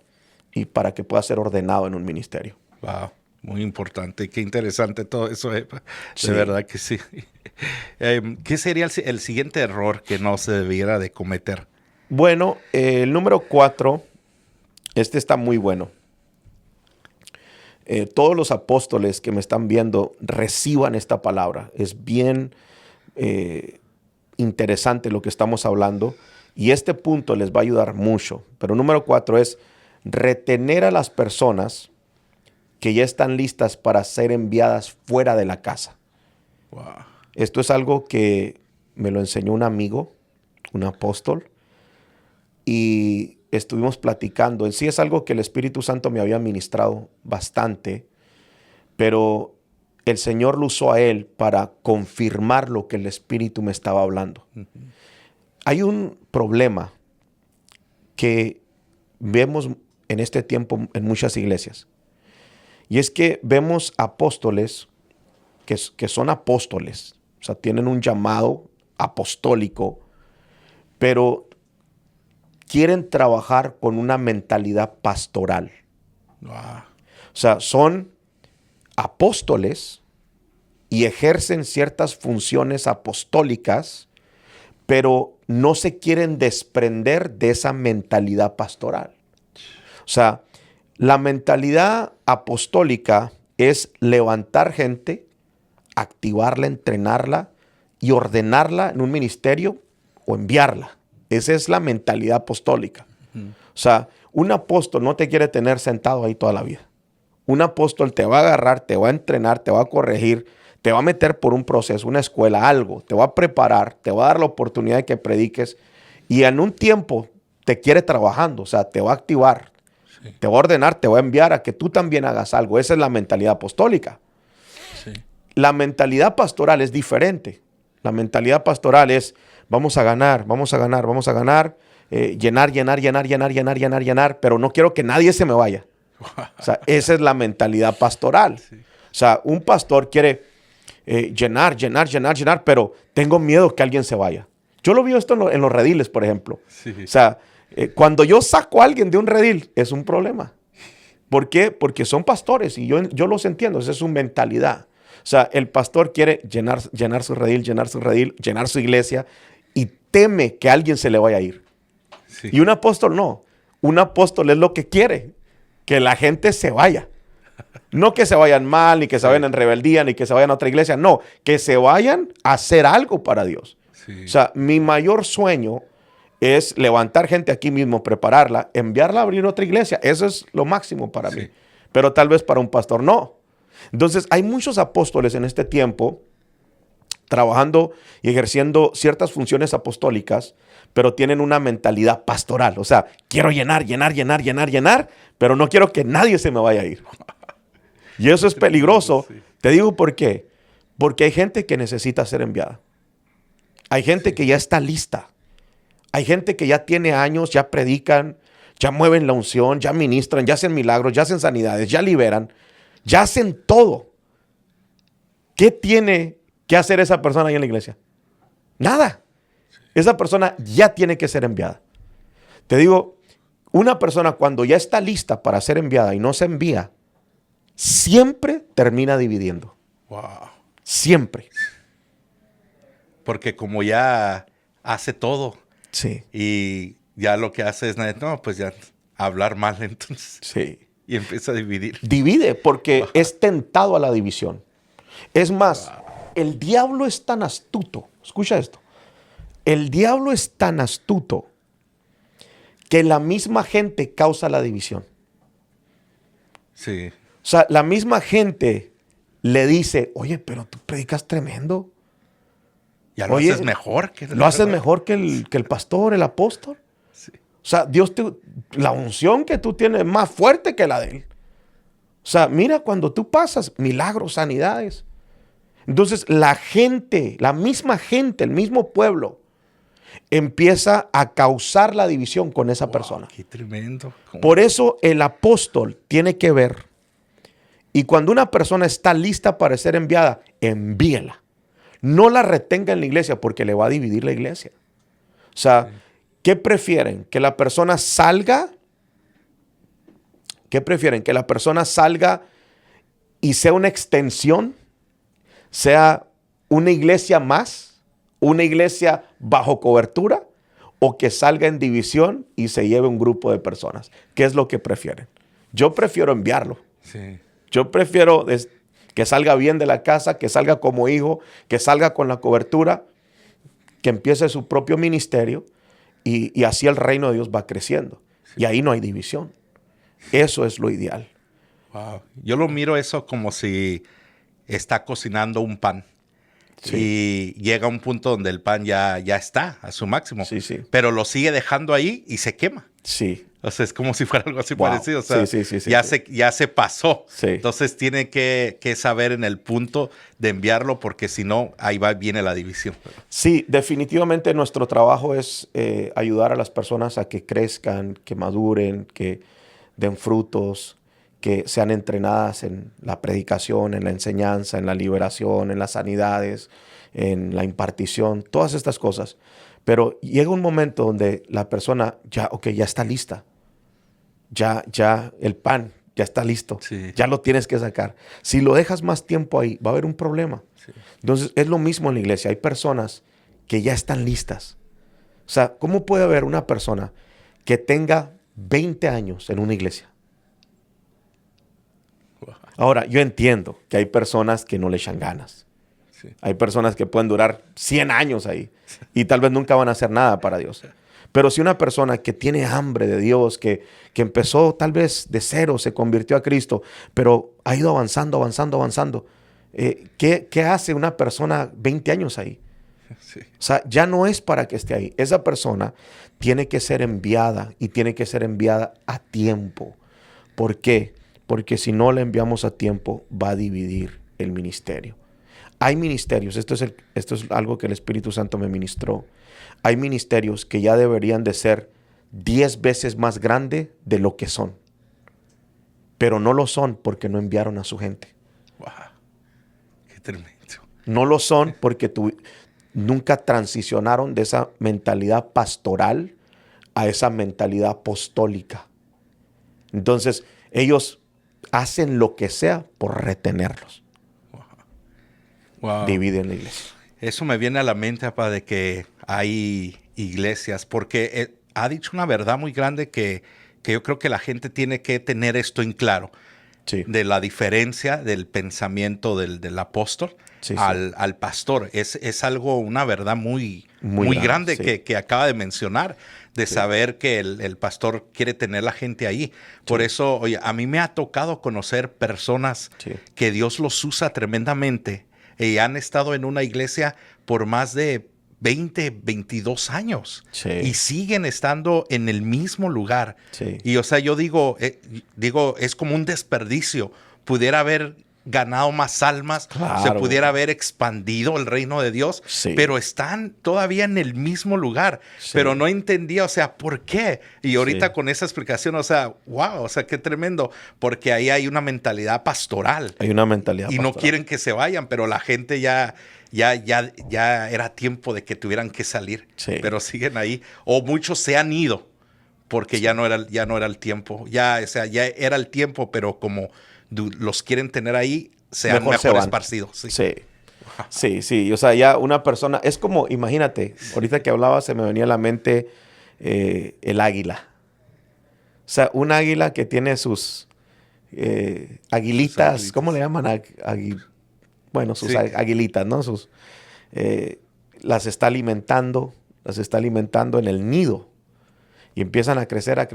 y para que pueda ser ordenado en un ministerio. Wow, muy importante. Qué interesante todo eso. De verdad que sí. ¿Qué sería el siguiente error que no se debiera de cometer? Bueno, el número 4, este está muy bueno. Todos los apóstoles que me están viendo, reciban esta palabra. Es bien interesante lo que estamos hablando, y este punto les va a ayudar mucho. Pero número 4 es retener a las personas que ya están listas para ser enviadas fuera de la casa. Wow. Esto es algo que me lo enseñó un amigo, un apóstol, y estuvimos platicando. En sí es algo que el Espíritu Santo me había ministrado bastante, pero el Señor lo usó a él para confirmar lo que el Espíritu me estaba hablando. Uh-huh. Hay un problema que vemos en este tiempo en muchas iglesias, y es que vemos apóstoles que son apóstoles, o sea, tienen un llamado apostólico, pero quieren trabajar con una mentalidad pastoral. Wow. O sea, son apóstoles y ejercen ciertas funciones apostólicas, pero no se quieren desprender de esa mentalidad pastoral. O sea, la mentalidad apostólica es levantar gente, activarla, entrenarla y ordenarla en un ministerio o enviarla. Esa es la mentalidad apostólica. O sea, un apóstol no te quiere tener sentado ahí toda la vida. Un apóstol te va a agarrar, te va a entrenar, te va a corregir, te va a meter por un proceso, una escuela, algo. Te va a preparar, te va a dar la oportunidad de que prediques y en un tiempo te quiere trabajando, o sea, te va a activar, sí, te va a ordenar, te va a enviar a que tú también hagas algo. Esa es la mentalidad apostólica. Sí. La mentalidad pastoral es diferente. La mentalidad pastoral es vamos a ganar, vamos a ganar, vamos a ganar, llenar, pero no quiero que nadie se me vaya. O sea, esa es la mentalidad pastoral. Sí. O sea, un pastor quiere llenar, pero tengo miedo que alguien se vaya. Yo lo veo esto en los rediles, por ejemplo. Sí. O sea, cuando yo saco a alguien de un redil, es un problema. ¿Por qué? Porque son pastores y yo los entiendo, esa es su mentalidad. O sea, el pastor quiere llenar su redil, llenar su iglesia y teme que alguien se le vaya a ir. Sí. Y un apóstol no. Un apóstol es lo que quiere, que la gente se vaya. No que se vayan mal, ni que se vayan en rebeldía, ni que se vayan a otra iglesia. No, que se vayan a hacer algo para Dios. Sí. O sea, mi mayor sueño es levantar gente aquí mismo, prepararla, enviarla a abrir otra iglesia. Eso es lo máximo para mí. Pero tal vez para un pastor no. Entonces, hay muchos apóstoles en este tiempo trabajando y ejerciendo ciertas funciones apostólicas, pero tienen una mentalidad pastoral. O sea, quiero llenar, pero no quiero que nadie se me vaya a ir. Y eso es peligroso. Te digo por qué. Porque hay gente que necesita ser enviada. Hay gente que ya está lista. Hay gente que ya tiene años, ya predican, ya mueven la unción, ya ministran, ya hacen milagros, ya hacen sanidades, ya liberan, ya hacen todo. ¿Qué tiene que hacer esa persona ahí en la iglesia? Nada. Esa persona ya tiene que ser enviada. Te digo, una persona cuando ya está lista para ser enviada y no se envía, siempre termina dividiendo. Wow. Siempre. Porque como ya hace todo. Sí. Y ya lo que hace es, no, pues ya hablar mal entonces. Sí. Y empieza a dividir. Divide porque es tentado a la división. Es más, el diablo es tan astuto. Escucha esto. El diablo es tan astuto que la misma gente causa la división. Sí. O sea, la misma gente le dice, oye, pero tú predicas tremendo. Ya lo haces mejor. Lo haces mejor que el pastor, el apóstol. Sí. O sea, la unción que tú tienes es más fuerte que la de él. O sea, mira cuando tú pasas, milagros, sanidades. Entonces la gente, la misma gente, el mismo pueblo, empieza a causar la división con esa persona. ¡Qué tremendo! Por eso el apóstol tiene que ver. Y cuando una persona está lista para ser enviada, envíela. No la retenga en la iglesia porque le va a dividir la iglesia. O sea, sí. ¿Qué prefieren? ¿Que la persona salga? ¿Qué prefieren? ¿Que la persona salga y sea una extensión? ¿Sea una iglesia más? ¿Una iglesia bajo cobertura? ¿O que salga en división y se lleve un grupo de personas? ¿Qué es lo que prefieren? Yo prefiero enviarlo. Sí. Yo prefiero que salga bien de la casa, que salga como hijo, que salga con la cobertura, que empiece su propio ministerio y así el reino de Dios va creciendo. Sí. Y ahí no hay división. Eso es lo ideal. Wow. Yo lo miro eso como si está cocinando un pan. Sí. Y llega un punto donde el pan ya está a su máximo. Sí, sí. Pero lo sigue dejando ahí y se quema. Sí. O sea, es como si fuera algo así wow. parecido. O sea, sí, ya se pasó. Sí. Entonces tiene que saber en el punto de enviarlo porque si no, viene la división. Sí, definitivamente nuestro trabajo es ayudar a las personas a que crezcan, que maduren, que den frutos, que sean entrenadas en la predicación, en la enseñanza, en la liberación, en las sanidades, en la impartición, todas estas cosas. Pero llega un momento donde la persona ya está lista. Ya el pan ya está listo. Sí. Ya lo tienes que sacar. Si lo dejas más tiempo ahí, va a haber un problema. Sí. Entonces, es lo mismo en la iglesia. Hay personas que ya están listas. O sea, ¿cómo puede haber una persona que tenga 20 años en una iglesia. Ahora, yo entiendo que hay personas que no le echan ganas. Sí. Hay personas que pueden durar 100 años ahí y tal vez nunca van a hacer nada para Dios. Pero si una persona que tiene hambre de Dios, que empezó tal vez de cero, se convirtió a Cristo, pero ha ido avanzando, ¿qué hace una persona 20 años ahí? Sí. O sea, ya no es para que esté ahí. Esa persona tiene que ser enviada y tiene que ser enviada a tiempo. ¿Por qué? Porque si no la enviamos a tiempo, va a dividir el ministerio. Hay ministerios, esto es algo que el Espíritu Santo me ministró. Hay ministerios que ya deberían de ser 10 veces más grandes de lo que son. Pero no lo son porque no enviaron a su gente. Wow. Qué tremendo. No lo son porque nunca transicionaron de esa mentalidad pastoral a esa mentalidad apostólica. Entonces, ellos hacen lo que sea por retenerlos. Wow. Dividen la iglesia. Eso me viene a la mente, papá, de que hay iglesias, porque ha dicho una verdad muy grande que yo creo que la gente tiene que tener esto en claro, Sí. de la diferencia del pensamiento del apóstol Sí, al pastor. Es algo, una verdad muy grande sí. que acaba de mencionar, de saber que el pastor quiere tener la gente ahí. Por eso, oye, a mí me ha tocado conocer personas que Dios los usa tremendamente y han estado en una iglesia por más de 20, 22 años y siguen estando en el mismo lugar. Sí. Y o sea, yo digo, es como un desperdicio. Pudiera haber ganado más almas, Claro. se pudiera haber expandido el reino de Dios, pero están todavía en el mismo lugar. Pero no entendía, o sea, ¿por qué? Y ahorita con esa explicación, o sea, wow, o sea, qué tremendo, porque ahí hay una mentalidad pastoral. Hay una mentalidad y pastoral. no quieren que se vayan, pero la gente ya era tiempo de que tuvieran que salir, pero siguen ahí. O muchos se han ido porque ya no era el tiempo. O sea, ya era el tiempo, pero como los quieren tener ahí, sean mejor esparcidos. Sí. O sea, ya una persona, es como, imagínate, ahorita que hablaba se me venía a la mente el águila. O sea, un águila que tiene sus aguilitas, ¿cómo le llaman? Sus aguilitas, ¿no? Las está alimentando en el nido. Y empiezan a crecer.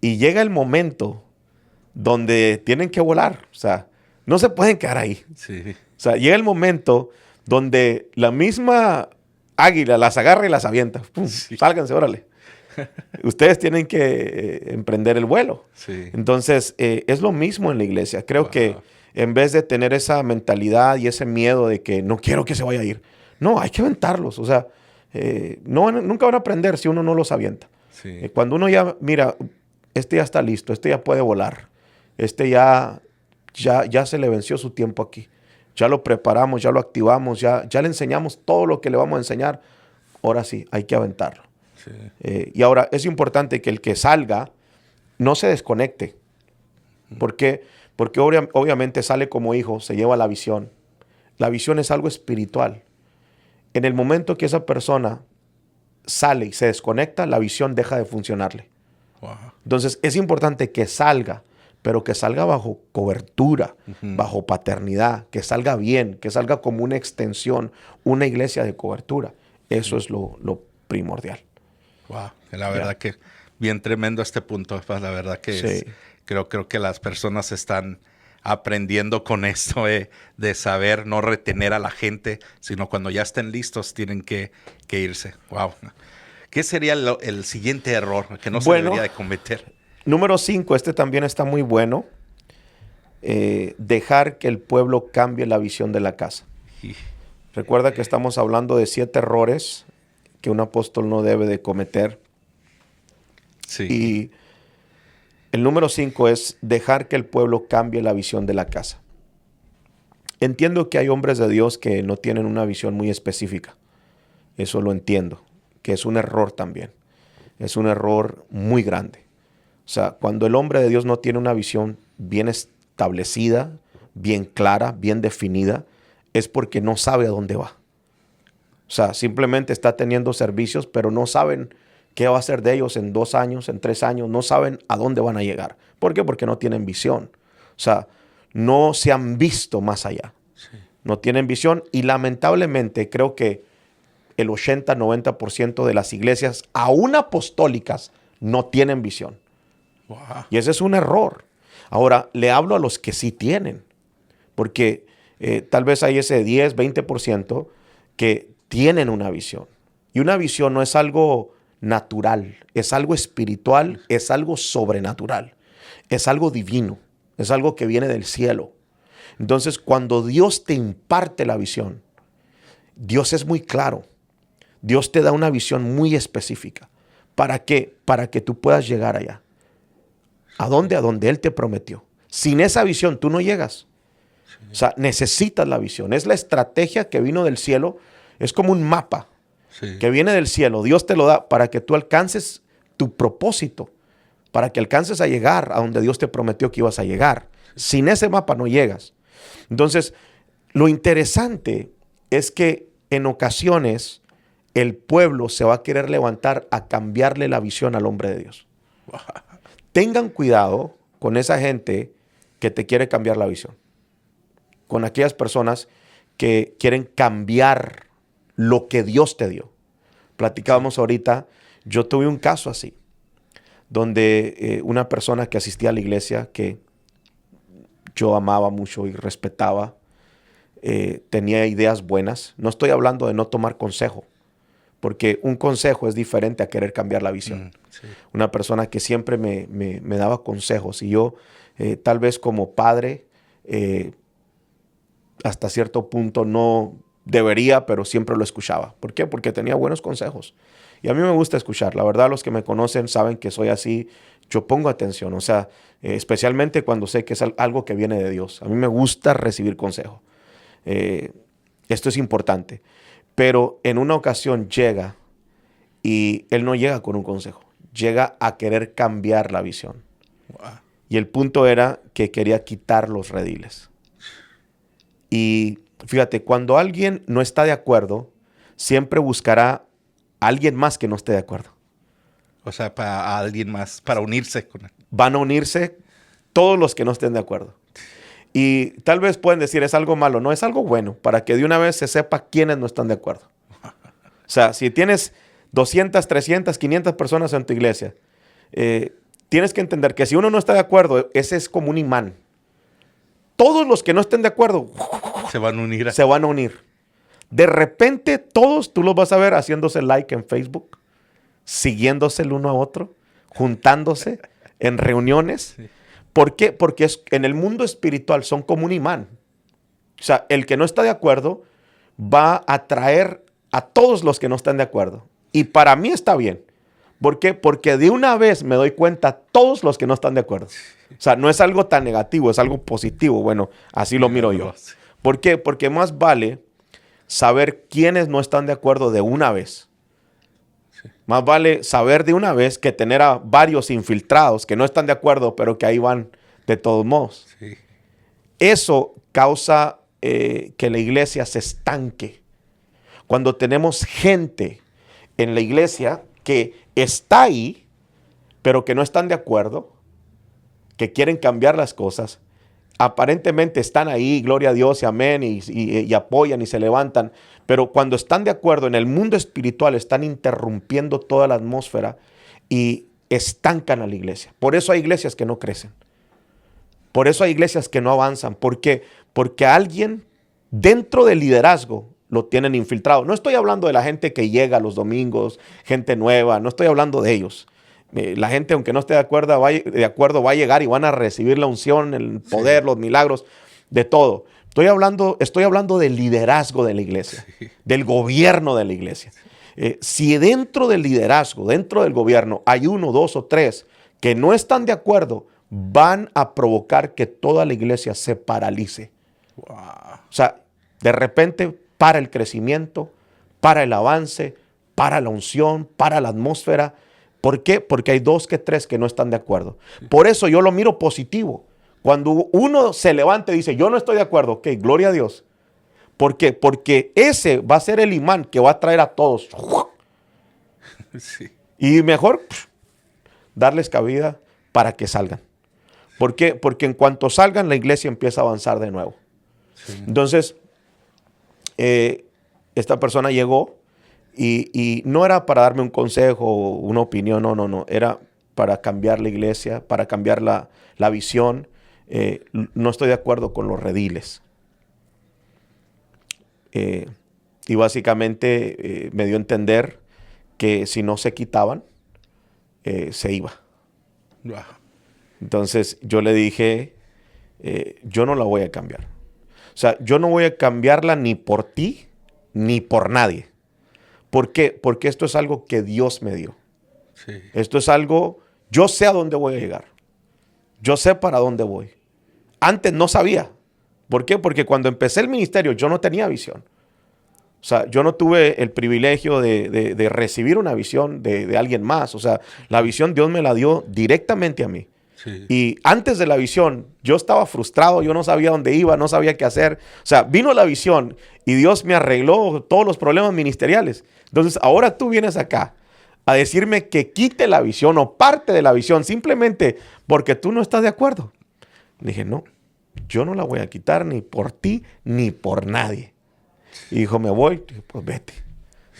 Y llega el momento donde tienen que volar. O sea, no se pueden quedar ahí. Sí. O sea, llega el momento donde la misma águila las agarra y las avienta. ¡Pum! Sálganse, órale. Ustedes tienen que emprender el vuelo. Sí. Entonces, es lo mismo en la iglesia. Creo que en vez de tener esa mentalidad y ese miedo de que no quiero que se vaya a ir, no, hay que aventarlos. O sea, nunca van a aprender si uno no los avienta. Sí. Cuando uno ya, mira, este ya está listo, este ya puede volar, este ya se le venció su tiempo aquí. Ya lo preparamos, ya lo activamos, ya le enseñamos todo lo que le vamos a enseñar. Ahora sí, hay que aventarlo. Sí. Y ahora es importante que el que salga no se desconecte. ¿Por qué? Porque obviamente sale como hijo, se lleva la visión. La visión es algo espiritual. En el momento que esa persona sale y se desconecta, la visión deja de funcionarle. Wow. Entonces es importante que salga, pero que salga bajo cobertura, bajo paternidad, que salga bien, que salga como una extensión, una iglesia de cobertura. Eso es lo primordial. Wow, la verdad que bien tremendo este punto. La verdad que creo que las personas están aprendiendo con esto de saber no retener a la gente, sino cuando ya estén listos tienen que irse. Wow. ¿Qué sería el siguiente error que no se debería de cometer? Número 5, este también está muy bueno. Dejar que el pueblo cambie la visión de la casa. Recuerda que estamos hablando de 7 errores que un apóstol no debe de cometer. Sí. Y el número 5 es dejar que el pueblo cambie la visión de la casa. Entiendo que hay hombres de Dios que no tienen una visión muy específica. Eso lo entiendo, que es un error también. Es un error muy grande. O sea, cuando el hombre de Dios no tiene una visión bien establecida, bien clara, bien definida, es porque no sabe a dónde va. O sea, simplemente está teniendo servicios, pero no saben ¿Qué va a ser de ellos en 2 años, en 3 años? No saben a dónde van a llegar. ¿Por qué? Porque no tienen visión. O sea, no se han visto más allá. Sí. No tienen visión y lamentablemente creo que el 80-90% de las iglesias, aún apostólicas, no tienen visión. Wow. Y ese es un error. Ahora, le hablo a los que sí tienen, porque tal vez hay ese 10-20% que tienen una visión. Y una visión no es algo natural, es algo espiritual, es algo sobrenatural, es algo divino, es algo que viene del cielo. Entonces, cuando Dios te imparte la visión, Dios es muy claro. Dios te da una visión muy específica. ¿Para qué? Para que tú puedas llegar allá. ¿A dónde? A donde Él te prometió. Sin esa visión tú no llegas. Sí. O sea, necesitas la visión. Es la estrategia que vino del cielo. Es como un mapa que viene del cielo. Dios te lo da para que tú alcances tu propósito. Para que alcances a llegar a donde Dios te prometió que ibas a llegar. Sin ese mapa no llegas. Entonces, lo interesante es que en ocasiones el pueblo se va a querer levantar a cambiarle la visión al hombre de Dios. Tengan cuidado con esa gente que te quiere cambiar la visión. Con aquellas personas que quieren cambiar lo que Dios te dio. Platicábamos ahorita, yo tuve un caso así, donde una persona que asistía a la iglesia, que yo amaba mucho y respetaba, tenía ideas buenas. No estoy hablando de no tomar consejo, porque un consejo es diferente a querer cambiar la visión. Sí. Una persona que siempre me daba consejos y yo tal vez como padre hasta cierto punto no debería, pero siempre lo escuchaba. ¿Por qué? Porque tenía buenos consejos. Y a mí me gusta escuchar. La verdad, los que me conocen saben que soy así. Yo pongo atención, o sea, especialmente cuando sé que es algo que viene de Dios. A mí me gusta recibir consejo. Esto es importante. Pero en una ocasión llega y él no llega con un consejo. Llega a querer cambiar la visión. Wow. Y el punto era que quería quitar los rediles. Y fíjate, cuando alguien no está de acuerdo, siempre buscará a alguien más que no esté de acuerdo. O sea, para alguien más, para unirse con él. Van a unirse todos los que no estén de acuerdo. Y tal vez pueden decir, es algo malo. No, es algo bueno, para que de una vez se sepa quiénes no están de acuerdo. O sea, si tienes 200, 300, 500 personas en tu iglesia, tienes que entender que si uno no está de acuerdo, ese es como un imán. Todos los que no estén de acuerdo se van a unir. Se van a unir. De repente, todos tú los vas a ver haciéndose like en Facebook, siguiéndose el uno a otro, juntándose en reuniones. Sí. ¿Por qué? Porque en el mundo espiritual son como un imán. O sea, el que no está de acuerdo va a atraer a todos los que no están de acuerdo. Y para mí está bien. ¿Por qué? Porque de una vez me doy cuenta todos los que no están de acuerdo. O sea, no es algo tan negativo, es algo positivo. Bueno, así lo miro yo. ¿Por qué? Porque más vale saber quiénes no están de acuerdo de una vez. Sí. Más vale saber de una vez que tener a varios infiltrados que no están de acuerdo, pero que ahí van de todos modos. Sí. Eso causa que la iglesia se estanque. Cuando tenemos gente en la iglesia que está ahí, pero que no están de acuerdo, que quieren cambiar las cosas, aparentemente están ahí, gloria a Dios y amén, y apoyan y se levantan, pero cuando están de acuerdo en el mundo espiritual están interrumpiendo toda la atmósfera y estancan a la iglesia. Por eso hay iglesias que no crecen. Por eso hay iglesias que no avanzan. ¿Por qué? Porque alguien dentro del liderazgo lo tienen infiltrado. No estoy hablando de la gente que llega los domingos, gente nueva, no estoy hablando de ellos. La gente, aunque no esté de acuerdo, va a llegar y van a recibir la unción, el poder, sí, los milagros, de todo. Estoy hablando del liderazgo de la iglesia, sí, del gobierno de la iglesia. Si dentro del liderazgo, dentro del gobierno, hay 1, 2 o 3 que no están de acuerdo, van a provocar que toda la iglesia se paralice. Wow. O sea, de repente para el crecimiento, para el avance, para la unción, para la atmósfera. ¿Por qué? Porque hay 2 que 3 que no están de acuerdo. Por eso yo lo miro positivo. Cuando uno se levanta y dice, yo no estoy de acuerdo, ok, gloria a Dios. ¿Por qué? Porque ese va a ser el imán que va a traer a todos. Sí. Y mejor darles cabida para que salgan. ¿Por qué? Porque en cuanto salgan, la iglesia empieza a avanzar de nuevo. Sí. Entonces, esta persona llegó y no era para darme un consejo o una opinión, no. Era para cambiar la iglesia, para cambiar la visión. No estoy de acuerdo con los rediles. Y básicamente me dio a entender que si no se quitaban, se iba. Wow. Entonces yo le dije, yo no la voy a cambiar. O sea, yo no voy a cambiarla ni por ti, ni por nadie. ¿Por qué? Porque esto es algo que Dios me dio. Sí. Esto es algo, yo sé a dónde voy a llegar. Yo sé para dónde voy. Antes no sabía. ¿Por qué? Porque cuando empecé el ministerio yo no tenía visión. O sea, yo no tuve el privilegio de recibir una visión de alguien más. O sea, la visión Dios me la dio directamente a mí. Sí. Y antes de la visión, yo estaba frustrado, yo no sabía dónde iba, no sabía qué hacer. O sea, vino la visión y Dios me arregló todos los problemas ministeriales. Entonces, ahora tú vienes acá a decirme que quite la visión o parte de la visión simplemente porque tú no estás de acuerdo. Dije, no, yo no la voy a quitar ni por ti ni por nadie. Y dijo, me voy. Dije, pues vete.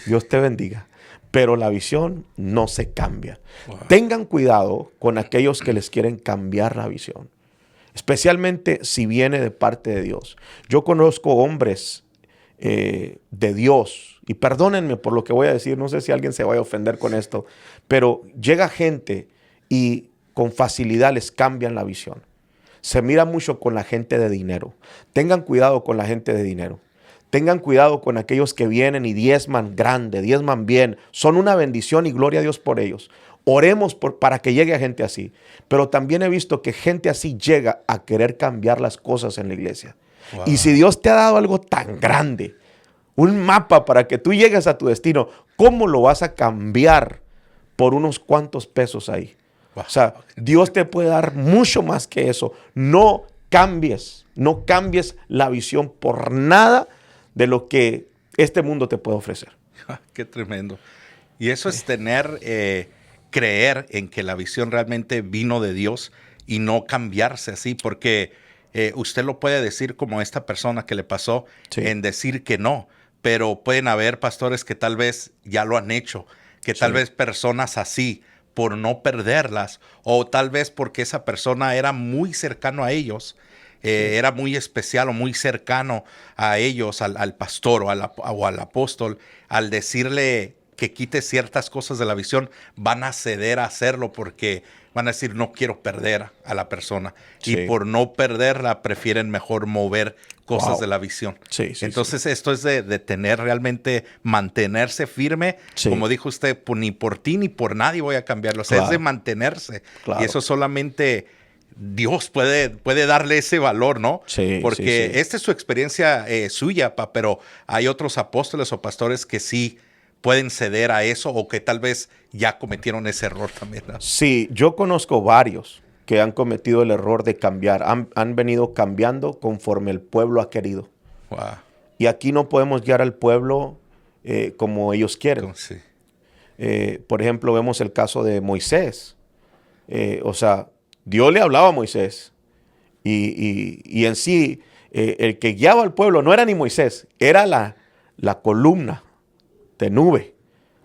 Dios te bendiga. Pero la visión no se cambia. Wow. Tengan cuidado con aquellos que les quieren cambiar la visión. Especialmente si viene de parte de Dios. Yo conozco hombres de Dios. Y perdónenme por lo que voy a decir. No sé si alguien se vaya a ofender con esto. Pero llega gente y con facilidad les cambian la visión. Se mira mucho con la gente de dinero. Tengan cuidado con la gente de dinero. Tengan cuidado con aquellos que vienen y diezman grande, diezman bien. Son una bendición y gloria a Dios por ellos. Oremos para que llegue a gente así. Pero también he visto que gente así llega a querer cambiar las cosas en la iglesia. Wow. Y si Dios te ha dado algo tan grande, un mapa para que tú llegues a tu destino, ¿cómo lo vas a cambiar por unos cuantos pesos ahí? Wow. O sea, Dios te puede dar mucho más que eso. No cambies la visión por nada de lo que este mundo te puede ofrecer. Qué tremendo. Y eso es tener, creer en que la visión realmente vino de Dios y no cambiarse así, porque usted lo puede decir como esta persona que le pasó, Sí. en decir que no, pero pueden haber pastores que tal vez ya lo han hecho, que tal vez personas así, por no perderlas, o tal vez porque esa persona era muy cercano a ellos, era muy especial o muy cercano a ellos, al pastor o al apóstol, al decirle que quite ciertas cosas de la visión, van a ceder a hacerlo porque van a decir, no quiero perder a la persona. Sí. Y por no perderla, prefieren mejor mover cosas Wow. de la visión. Sí, sí, Entonces, esto es de tener realmente, mantenerse firme. Sí. Como dijo usted, ni por ti ni por nadie voy a cambiarlo. O sea, Claro. es de mantenerse. Claro. Y eso solamente Dios puede darle ese valor, ¿no? Sí, porque sí. esta es su experiencia suya, pero hay otros apóstoles o pastores que sí pueden ceder a eso o que tal vez ya cometieron ese error también, ¿no? Sí, yo conozco varios que han cometido el error de cambiar. Han venido cambiando conforme el pueblo ha querido. Wow. Y aquí no podemos guiar al pueblo como ellos quieren. Sí. Por ejemplo, vemos el caso de Moisés. O sea, Dios le hablaba a Moisés. Y en sí, el que guiaba al pueblo no era ni Moisés, era la columna de nube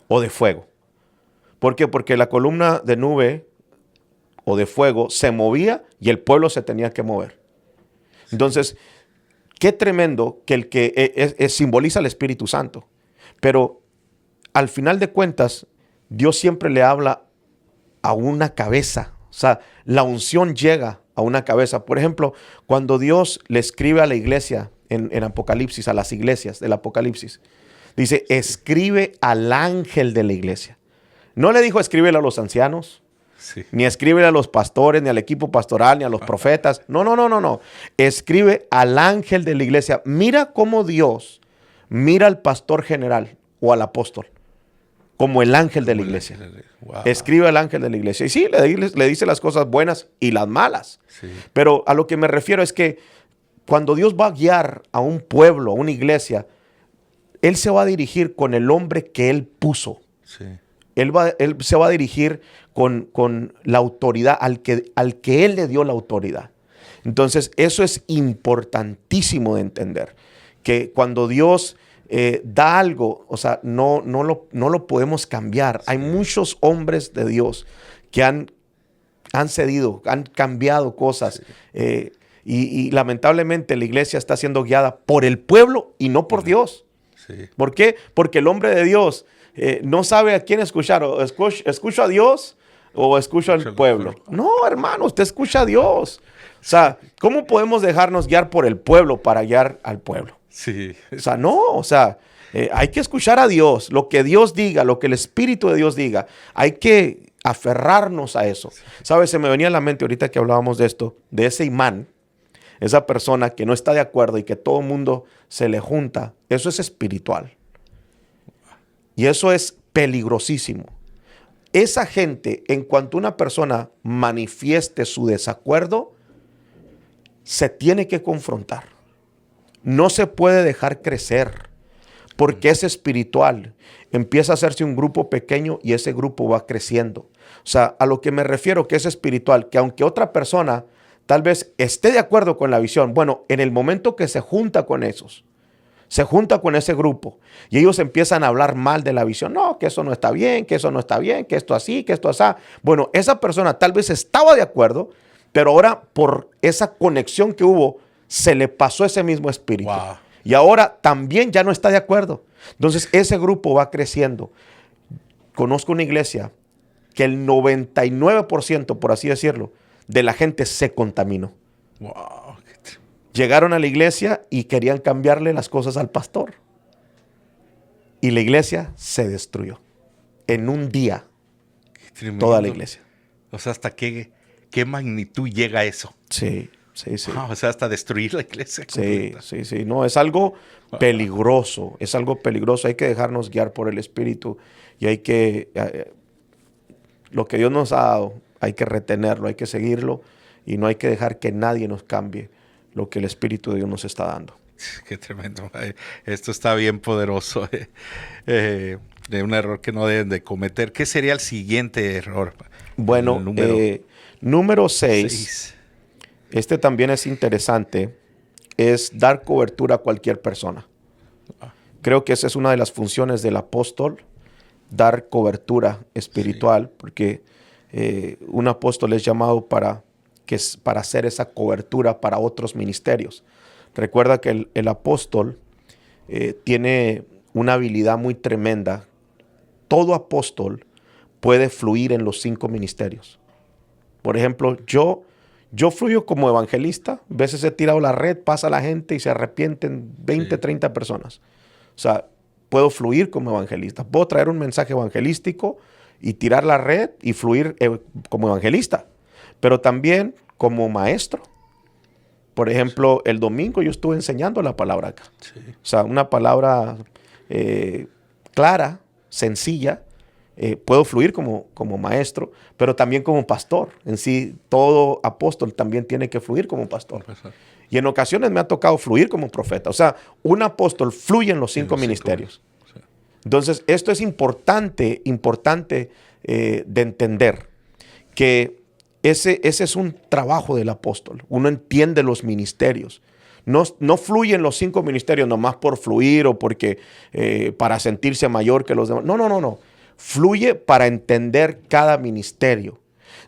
o de fuego. ¿Por qué? Porque la columna de nube o de fuego se movía y el pueblo se tenía que mover. Entonces, qué tremendo que el que simboliza al Espíritu Santo. Pero al final de cuentas, Dios siempre le habla a una cabeza. O sea, la unción llega a una cabeza. Por ejemplo, cuando Dios le escribe a la iglesia en Apocalipsis, a las iglesias del Apocalipsis, dice, escribe al ángel de la iglesia. No le dijo escríbele a los ancianos, Sí. ni escríbele a los pastores, ni al equipo pastoral, ni a los profetas. No. Escribe al ángel de la iglesia. Mira cómo Dios mira al pastor general o al apóstol como el ángel de la iglesia. Wow. Escribe al ángel de la iglesia. Y sí, le dice las cosas buenas y las malas. Sí. Pero a lo que me refiero es que cuando Dios va a guiar a un pueblo, a una iglesia, Él se va a dirigir con el hombre que Él puso. Sí. Él se va a dirigir con la autoridad al que Él le dio la autoridad. Entonces, eso es importantísimo de entender, que cuando Dios da algo, o sea, no lo podemos cambiar. Hay muchos hombres de Dios que han cedido, han cambiado cosas. Y lamentablemente la iglesia está siendo guiada por el pueblo y no por Dios. Sí. ¿Por qué? Porque el hombre de Dios no sabe a quién escuchar. O escucho a Dios o escucho al pueblo. No, hermano, usted escucha a Dios. O sea, ¿cómo podemos dejarnos guiar por el pueblo para guiar al pueblo? Sí. O sea, no, o sea, hay que escuchar a Dios, lo que Dios diga, lo que el Espíritu de Dios diga. Hay que aferrarnos a eso. ¿Sabes? Se me venía a la mente ahorita que hablábamos de esto, de ese imán, esa persona que no está de acuerdo y que todo el mundo se le junta. Eso es espiritual. Y eso es peligrosísimo. Esa gente, en cuanto una persona manifieste su desacuerdo, se tiene que confrontar. No se puede dejar crecer, porque es espiritual. Empieza a hacerse un grupo pequeño y ese grupo va creciendo. O sea, a lo que me refiero que es espiritual, que aunque otra persona tal vez esté de acuerdo con la visión, bueno, en el momento que se junta con esos, se junta con ese grupo y ellos empiezan a hablar mal de la visión. No, que eso no está bien, que eso no está bien, que esto así, que esto así. Bueno, esa persona tal vez estaba de acuerdo, pero ahora por esa conexión que hubo, se le pasó ese mismo espíritu. Wow. Y ahora también ya no está de acuerdo. Entonces ese grupo va creciendo. Conozco una iglesia que el 99%, por así decirlo, de la gente se contaminó. Wow. Llegaron a la iglesia y querían cambiarle las cosas al pastor. Y la iglesia se destruyó. En un día, toda la iglesia. O sea, ¿hasta qué magnitud llega eso? Sí. Wow, o sea, hasta destruir la iglesia. Sí. No, es algo peligroso. Es algo peligroso. Hay que dejarnos guiar por el Espíritu. Y hay que... lo que Dios nos ha dado, hay que retenerlo, hay que seguirlo. Y no hay que dejar que nadie nos cambie lo que el Espíritu de Dios nos está dando. Qué tremendo. Esto está bien poderoso. De un error que no deben de cometer. ¿Qué sería el siguiente error? Bueno, número 6. Este también es interesante. Es dar cobertura a cualquier persona. Creo que esa es una de las funciones del apóstol. Dar cobertura espiritual. Sí. Porque un apóstol es llamado para hacer esa cobertura para otros ministerios. Recuerda que el apóstol tiene una habilidad muy tremenda. Todo apóstol puede fluir en los 5 ministerios. Por ejemplo, yo fluyo como evangelista. A veces he tirado la red, pasa la gente y se arrepienten 20, 30 personas. O sea, puedo fluir como evangelista. Puedo traer un mensaje evangelístico y tirar la red y fluir como evangelista. Pero también como maestro. Por ejemplo, el domingo yo estuve enseñando la palabra acá. Sí. O sea, una palabra clara, sencilla. Puedo fluir como maestro, pero también como pastor. En sí, todo apóstol también tiene que fluir como pastor. Y en ocasiones me ha tocado fluir como profeta. O sea, un apóstol fluye en los 5 ministerios. Sí. Entonces, esto es importante de entender que ese es un trabajo del apóstol. Uno entiende los ministerios. No fluye en los 5 ministerios nomás por fluir o porque para sentirse mayor que los demás. No. Fluye para entender cada ministerio.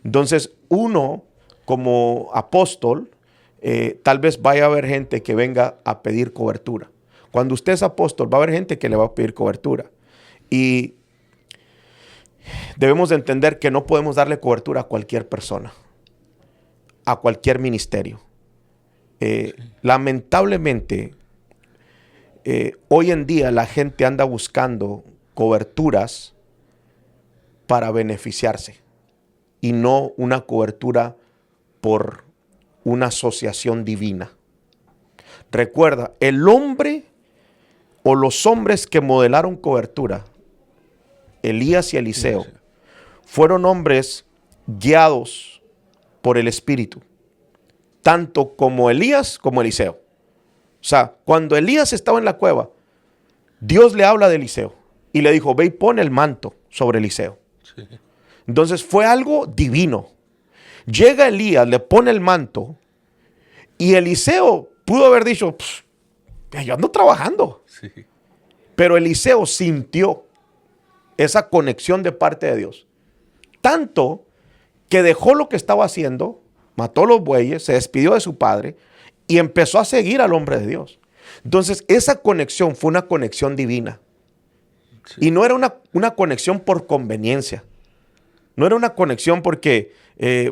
Entonces, uno como apóstol, tal vez vaya a haber gente que venga a pedir cobertura. Cuando usted es apóstol, va a haber gente que le va a pedir cobertura. Y debemos de entender que no podemos darle cobertura a cualquier persona, a cualquier ministerio. Sí. Lamentablemente, hoy en día la gente anda buscando coberturas para beneficiarse y no una cobertura por una asociación divina. Recuerda, el hombre o los hombres que modelaron cobertura, Elías y Eliseo, fueron hombres guiados por el Espíritu, tanto como Elías como Eliseo. O sea, cuando Elías estaba en la cueva, Dios le habla de Eliseo y le dijo, ve y pon el manto sobre Eliseo. Sí. Entonces fue algo divino. Llega Elías, le pone el manto y Eliseo pudo haber dicho, yo ando trabajando. Sí. Pero Eliseo sintió esa conexión de parte de Dios. Tanto que dejó lo que estaba haciendo, mató los bueyes, se despidió de su padre y empezó a seguir al hombre de Dios. Entonces esa conexión fue una conexión divina. Sí. Y no era una conexión por conveniencia. No era una conexión porque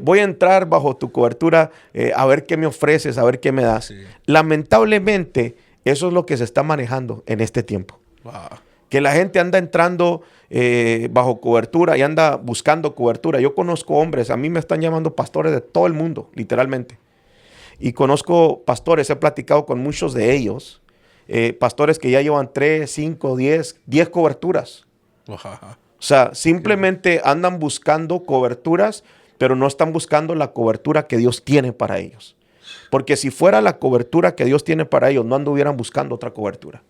voy a entrar bajo tu cobertura a ver qué me ofreces, a ver qué me das. Sí. Lamentablemente, eso es lo que se está manejando en este tiempo. Wow. Que la gente anda entrando bajo cobertura y anda buscando cobertura. Yo conozco hombres, a mí me están llamando pastores de todo el mundo, literalmente. Y conozco pastores, he platicado con muchos de ellos, pastores que ya llevan 3, 5, 10 coberturas. Wow. O sea, simplemente andan buscando coberturas, pero no están buscando la cobertura que Dios tiene para ellos. Porque si fuera la cobertura que Dios tiene para ellos, no anduvieran buscando otra cobertura.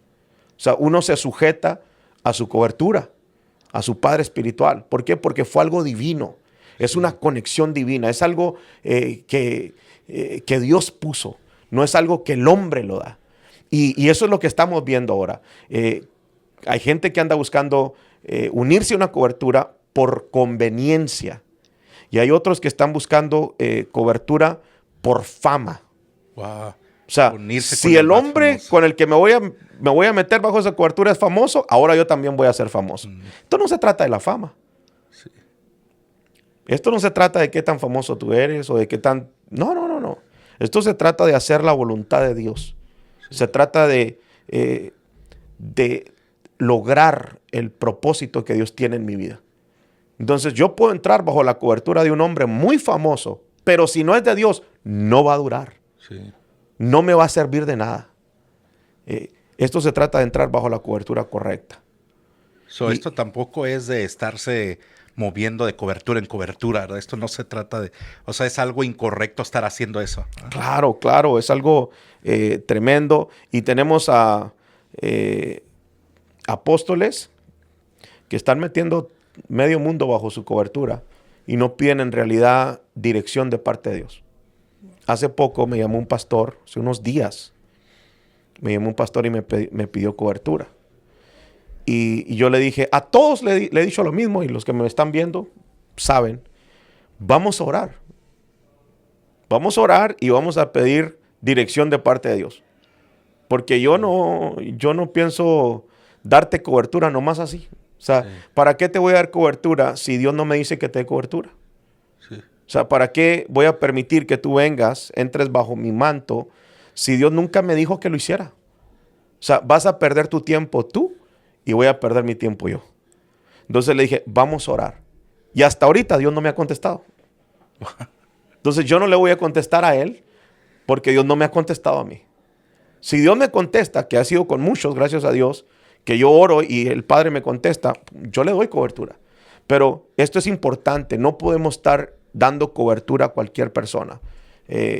O sea, uno se sujeta a su cobertura, a su Padre espiritual. ¿Por qué? Porque fue algo divino. Es una conexión divina. Es algo que Dios puso. No es algo que el hombre lo da. Y eso es lo que estamos viendo ahora. Hay gente que anda buscando unirse a una cobertura por conveniencia. Y hay otros que están buscando cobertura por fama. Wow. O sea, si el hombre con el que me voy a meter bajo esa cobertura es famoso, ahora yo también voy a ser famoso. Esto no se trata de la fama. Sí. Esto no se trata de qué tan famoso tú eres o de qué tan... No. Esto se trata de hacer la voluntad de Dios. Sí. Se trata de lograr el propósito que Dios tiene en mi vida. Entonces yo puedo entrar bajo la cobertura de un hombre muy famoso, pero si no es de Dios, no va a durar. Sí. No me va a servir de nada. Esto se trata de entrar bajo la cobertura correcta. Esto tampoco es de estarse moviendo de cobertura en cobertura, ¿verdad? Esto no se trata de... O sea, es algo incorrecto estar haciendo eso. Claro, es algo tremendo. Y tenemos a apóstoles que están metiendo medio mundo bajo su cobertura y no piden en realidad dirección de parte de Dios. Hace poco me llamó un pastor, hace unos días, me llamó un pastor y me pidió cobertura. Y yo le dije, a todos le he dicho lo mismo y los que me están viendo saben, vamos a orar. Vamos a orar y vamos a pedir dirección de parte de Dios. Porque yo no pienso darte cobertura nomás así. O sea, sí. ¿Para qué te voy a dar cobertura si Dios no me dice que te dé cobertura? Sí. O sea, ¿para qué voy a permitir que tú vengas, entres bajo mi manto, si Dios nunca me dijo que lo hiciera? O sea, vas a perder tu tiempo tú y voy a perder mi tiempo yo. Entonces le dije, vamos a orar. Y hasta ahorita Dios no me ha contestado. Entonces yo no le voy a contestar a él porque Dios no me ha contestado a mí. Si Dios me contesta, que ha sido con muchos, gracias a Dios, que yo oro y el Padre me contesta, yo le doy cobertura. Pero esto es importante, no podemos estar dando cobertura a cualquier persona.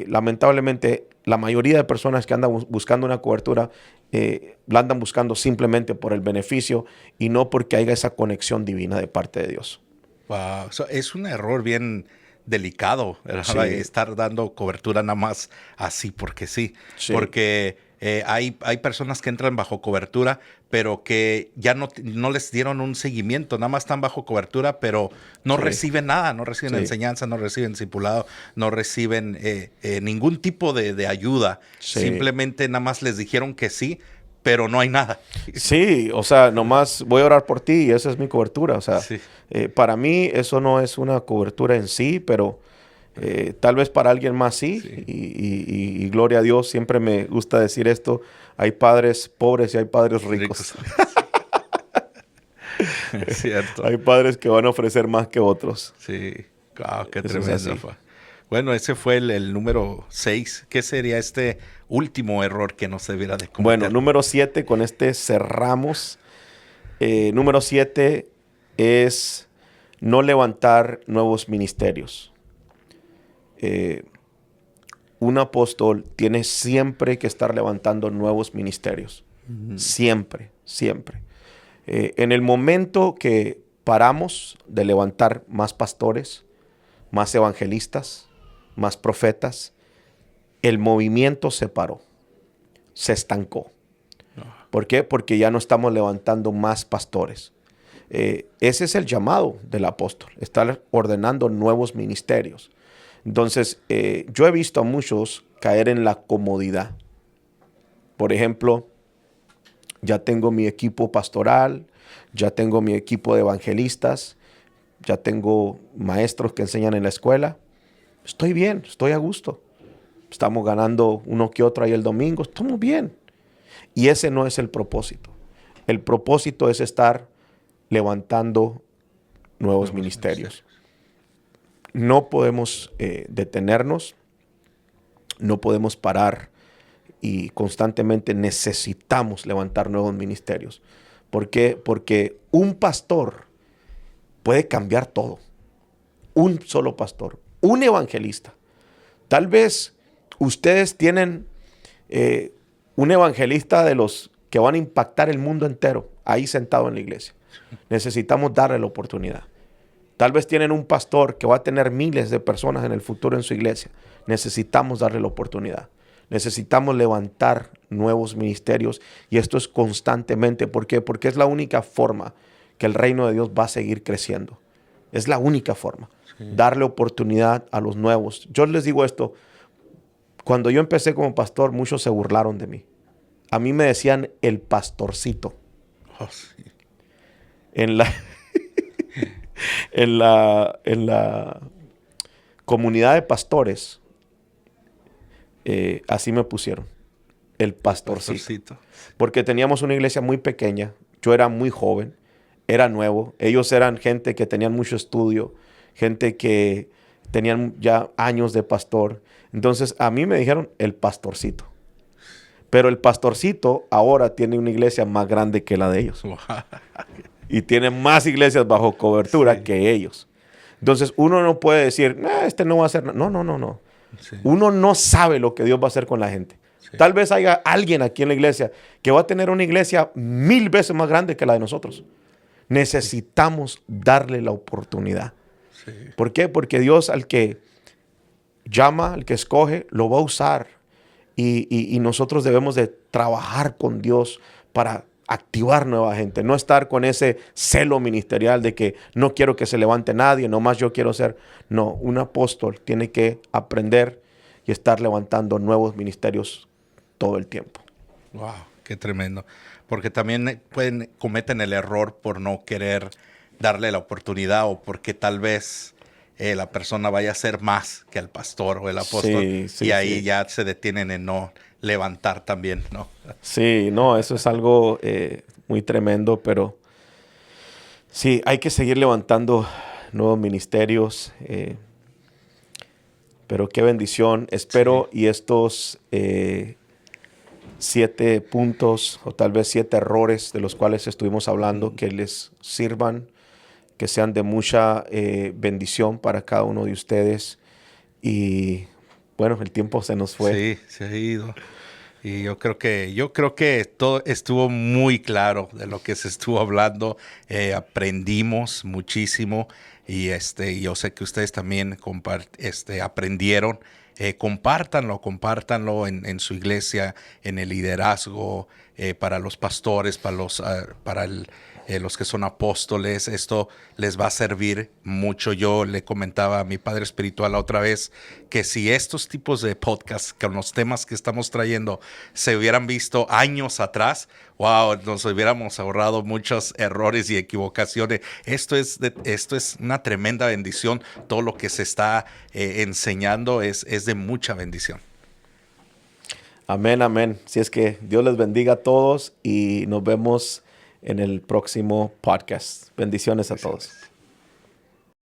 Lamentablemente, la mayoría de personas que andan buscando una cobertura, la andan buscando simplemente por el beneficio y no porque haya esa conexión divina de parte de Dios. Wow, es un error bien delicado, sí. Estar dando cobertura nada más así porque sí. Porque hay personas que entran bajo cobertura, pero que ya no les dieron un seguimiento, nada más están bajo cobertura, pero no reciben nada, no reciben enseñanza, no reciben discipulado, no reciben ningún tipo de ayuda. Simplemente nada más les dijeron que sí, pero no hay nada. Sí, o sea, nomás voy a orar por ti y esa es mi cobertura. O sea, para mí eso no es una cobertura en sí, pero tal vez para alguien más sí. Y gloria a Dios, siempre me gusta decir esto, hay padres pobres y hay padres ricos. Es cierto. Hay padres que van a ofrecer más que otros. Sí, qué tremendo. Bueno, ese fue el número 6. ¿Qué sería este último error que no se debiera de cometer? Bueno, número 7, con este cerramos. Número 7 es no levantar nuevos ministerios. Un apóstol tiene siempre que estar levantando nuevos ministerios. Siempre. En el momento que paramos de levantar más pastores, más evangelistas, más profetas, el movimiento se paró, se estancó. ¿Por qué? Porque ya no estamos levantando más pastores. Ese es el llamado del apóstol, estar ordenando nuevos ministerios. Entonces, yo he visto a muchos caer en la comodidad. Por ejemplo, ya tengo mi equipo pastoral, ya tengo mi equipo de evangelistas, ya tengo maestros que enseñan en la escuela. Estoy bien, estoy a gusto. Estamos ganando uno que otro ahí el domingo, estamos bien. Y ese no es el propósito. El propósito es estar levantando nuevos ministerios. No podemos detenernos, no podemos parar y constantemente necesitamos levantar nuevos ministerios. ¿Por qué? Porque un pastor puede cambiar todo. Un solo pastor, un evangelista. Tal vez ustedes tienen un evangelista de los que van a impactar el mundo entero ahí sentado en la iglesia. Necesitamos darle la oportunidad. Tal vez tienen un pastor que va a tener miles de personas en el futuro en su iglesia. Necesitamos darle la oportunidad. Necesitamos levantar nuevos ministerios y esto es constantemente. ¿Por qué? Porque es la única forma que el reino de Dios va a seguir creciendo. Es la única forma. Sí. Darle oportunidad a los nuevos. Yo les digo esto. Cuando yo empecé como pastor, muchos se burlaron de mí. A mí me decían el pastorcito. Oh, sí. En la comunidad de pastores, así me pusieron, el pastorcito. Porque teníamos una iglesia muy pequeña, yo era muy joven, era nuevo, ellos eran gente que tenían mucho estudio, gente que tenían ya años de pastor. Entonces a mí me dijeron el pastorcito. Pero el pastorcito ahora tiene una iglesia más grande que la de ellos. Y tiene más iglesias bajo cobertura que ellos. Entonces uno no puede decir, este no va a hacer nada. No. Sí. Uno no sabe lo que Dios va a hacer con la gente. Sí. Tal vez haya alguien aquí en la iglesia que va a tener una iglesia 1000 veces más grande que la de nosotros. Necesitamos darle la oportunidad. Sí. ¿Por qué? Porque Dios al que llama, al que escoge, lo va a usar. Y nosotros debemos de trabajar con Dios para activar nueva gente. No estar con ese celo ministerial de que no quiero que se levante nadie, nomás yo quiero ser. No, un apóstol tiene que aprender y estar levantando nuevos ministerios todo el tiempo. Wow, qué tremendo. Porque también cometen el error por no querer darle la oportunidad o porque tal vez la persona vaya a ser más que el pastor o el apóstol. Sí, y ahí ya se detienen en no levantar también, ¿no? Sí, no, eso es algo muy tremendo, pero sí, hay que seguir levantando nuevos ministerios. Pero qué bendición. Espero y estos 7 puntos o tal vez 7 errores de los cuales estuvimos hablando que les sirvan, que sean de mucha bendición para cada uno de ustedes. Y bueno, el tiempo se nos fue. Sí, se ha ido. Y yo creo que todo estuvo muy claro de lo que se estuvo hablando. Aprendimos muchísimo y yo sé que ustedes también aprendieron. Compártanlo en su iglesia, en el liderazgo, para los pastores, para los que son apóstoles. Esto les va a servir mucho. Yo le comentaba a mi padre espiritual la otra vez que si estos tipos de podcasts con los temas que estamos trayendo se hubieran visto años atrás, wow, nos hubiéramos ahorrado muchos errores y equivocaciones. Esto es una tremenda bendición. Todo lo que se está enseñando es de mucha bendición. Amén, amén. Si es que Dios les bendiga a todos y nos vemos en el próximo podcast. Bendiciones a todos.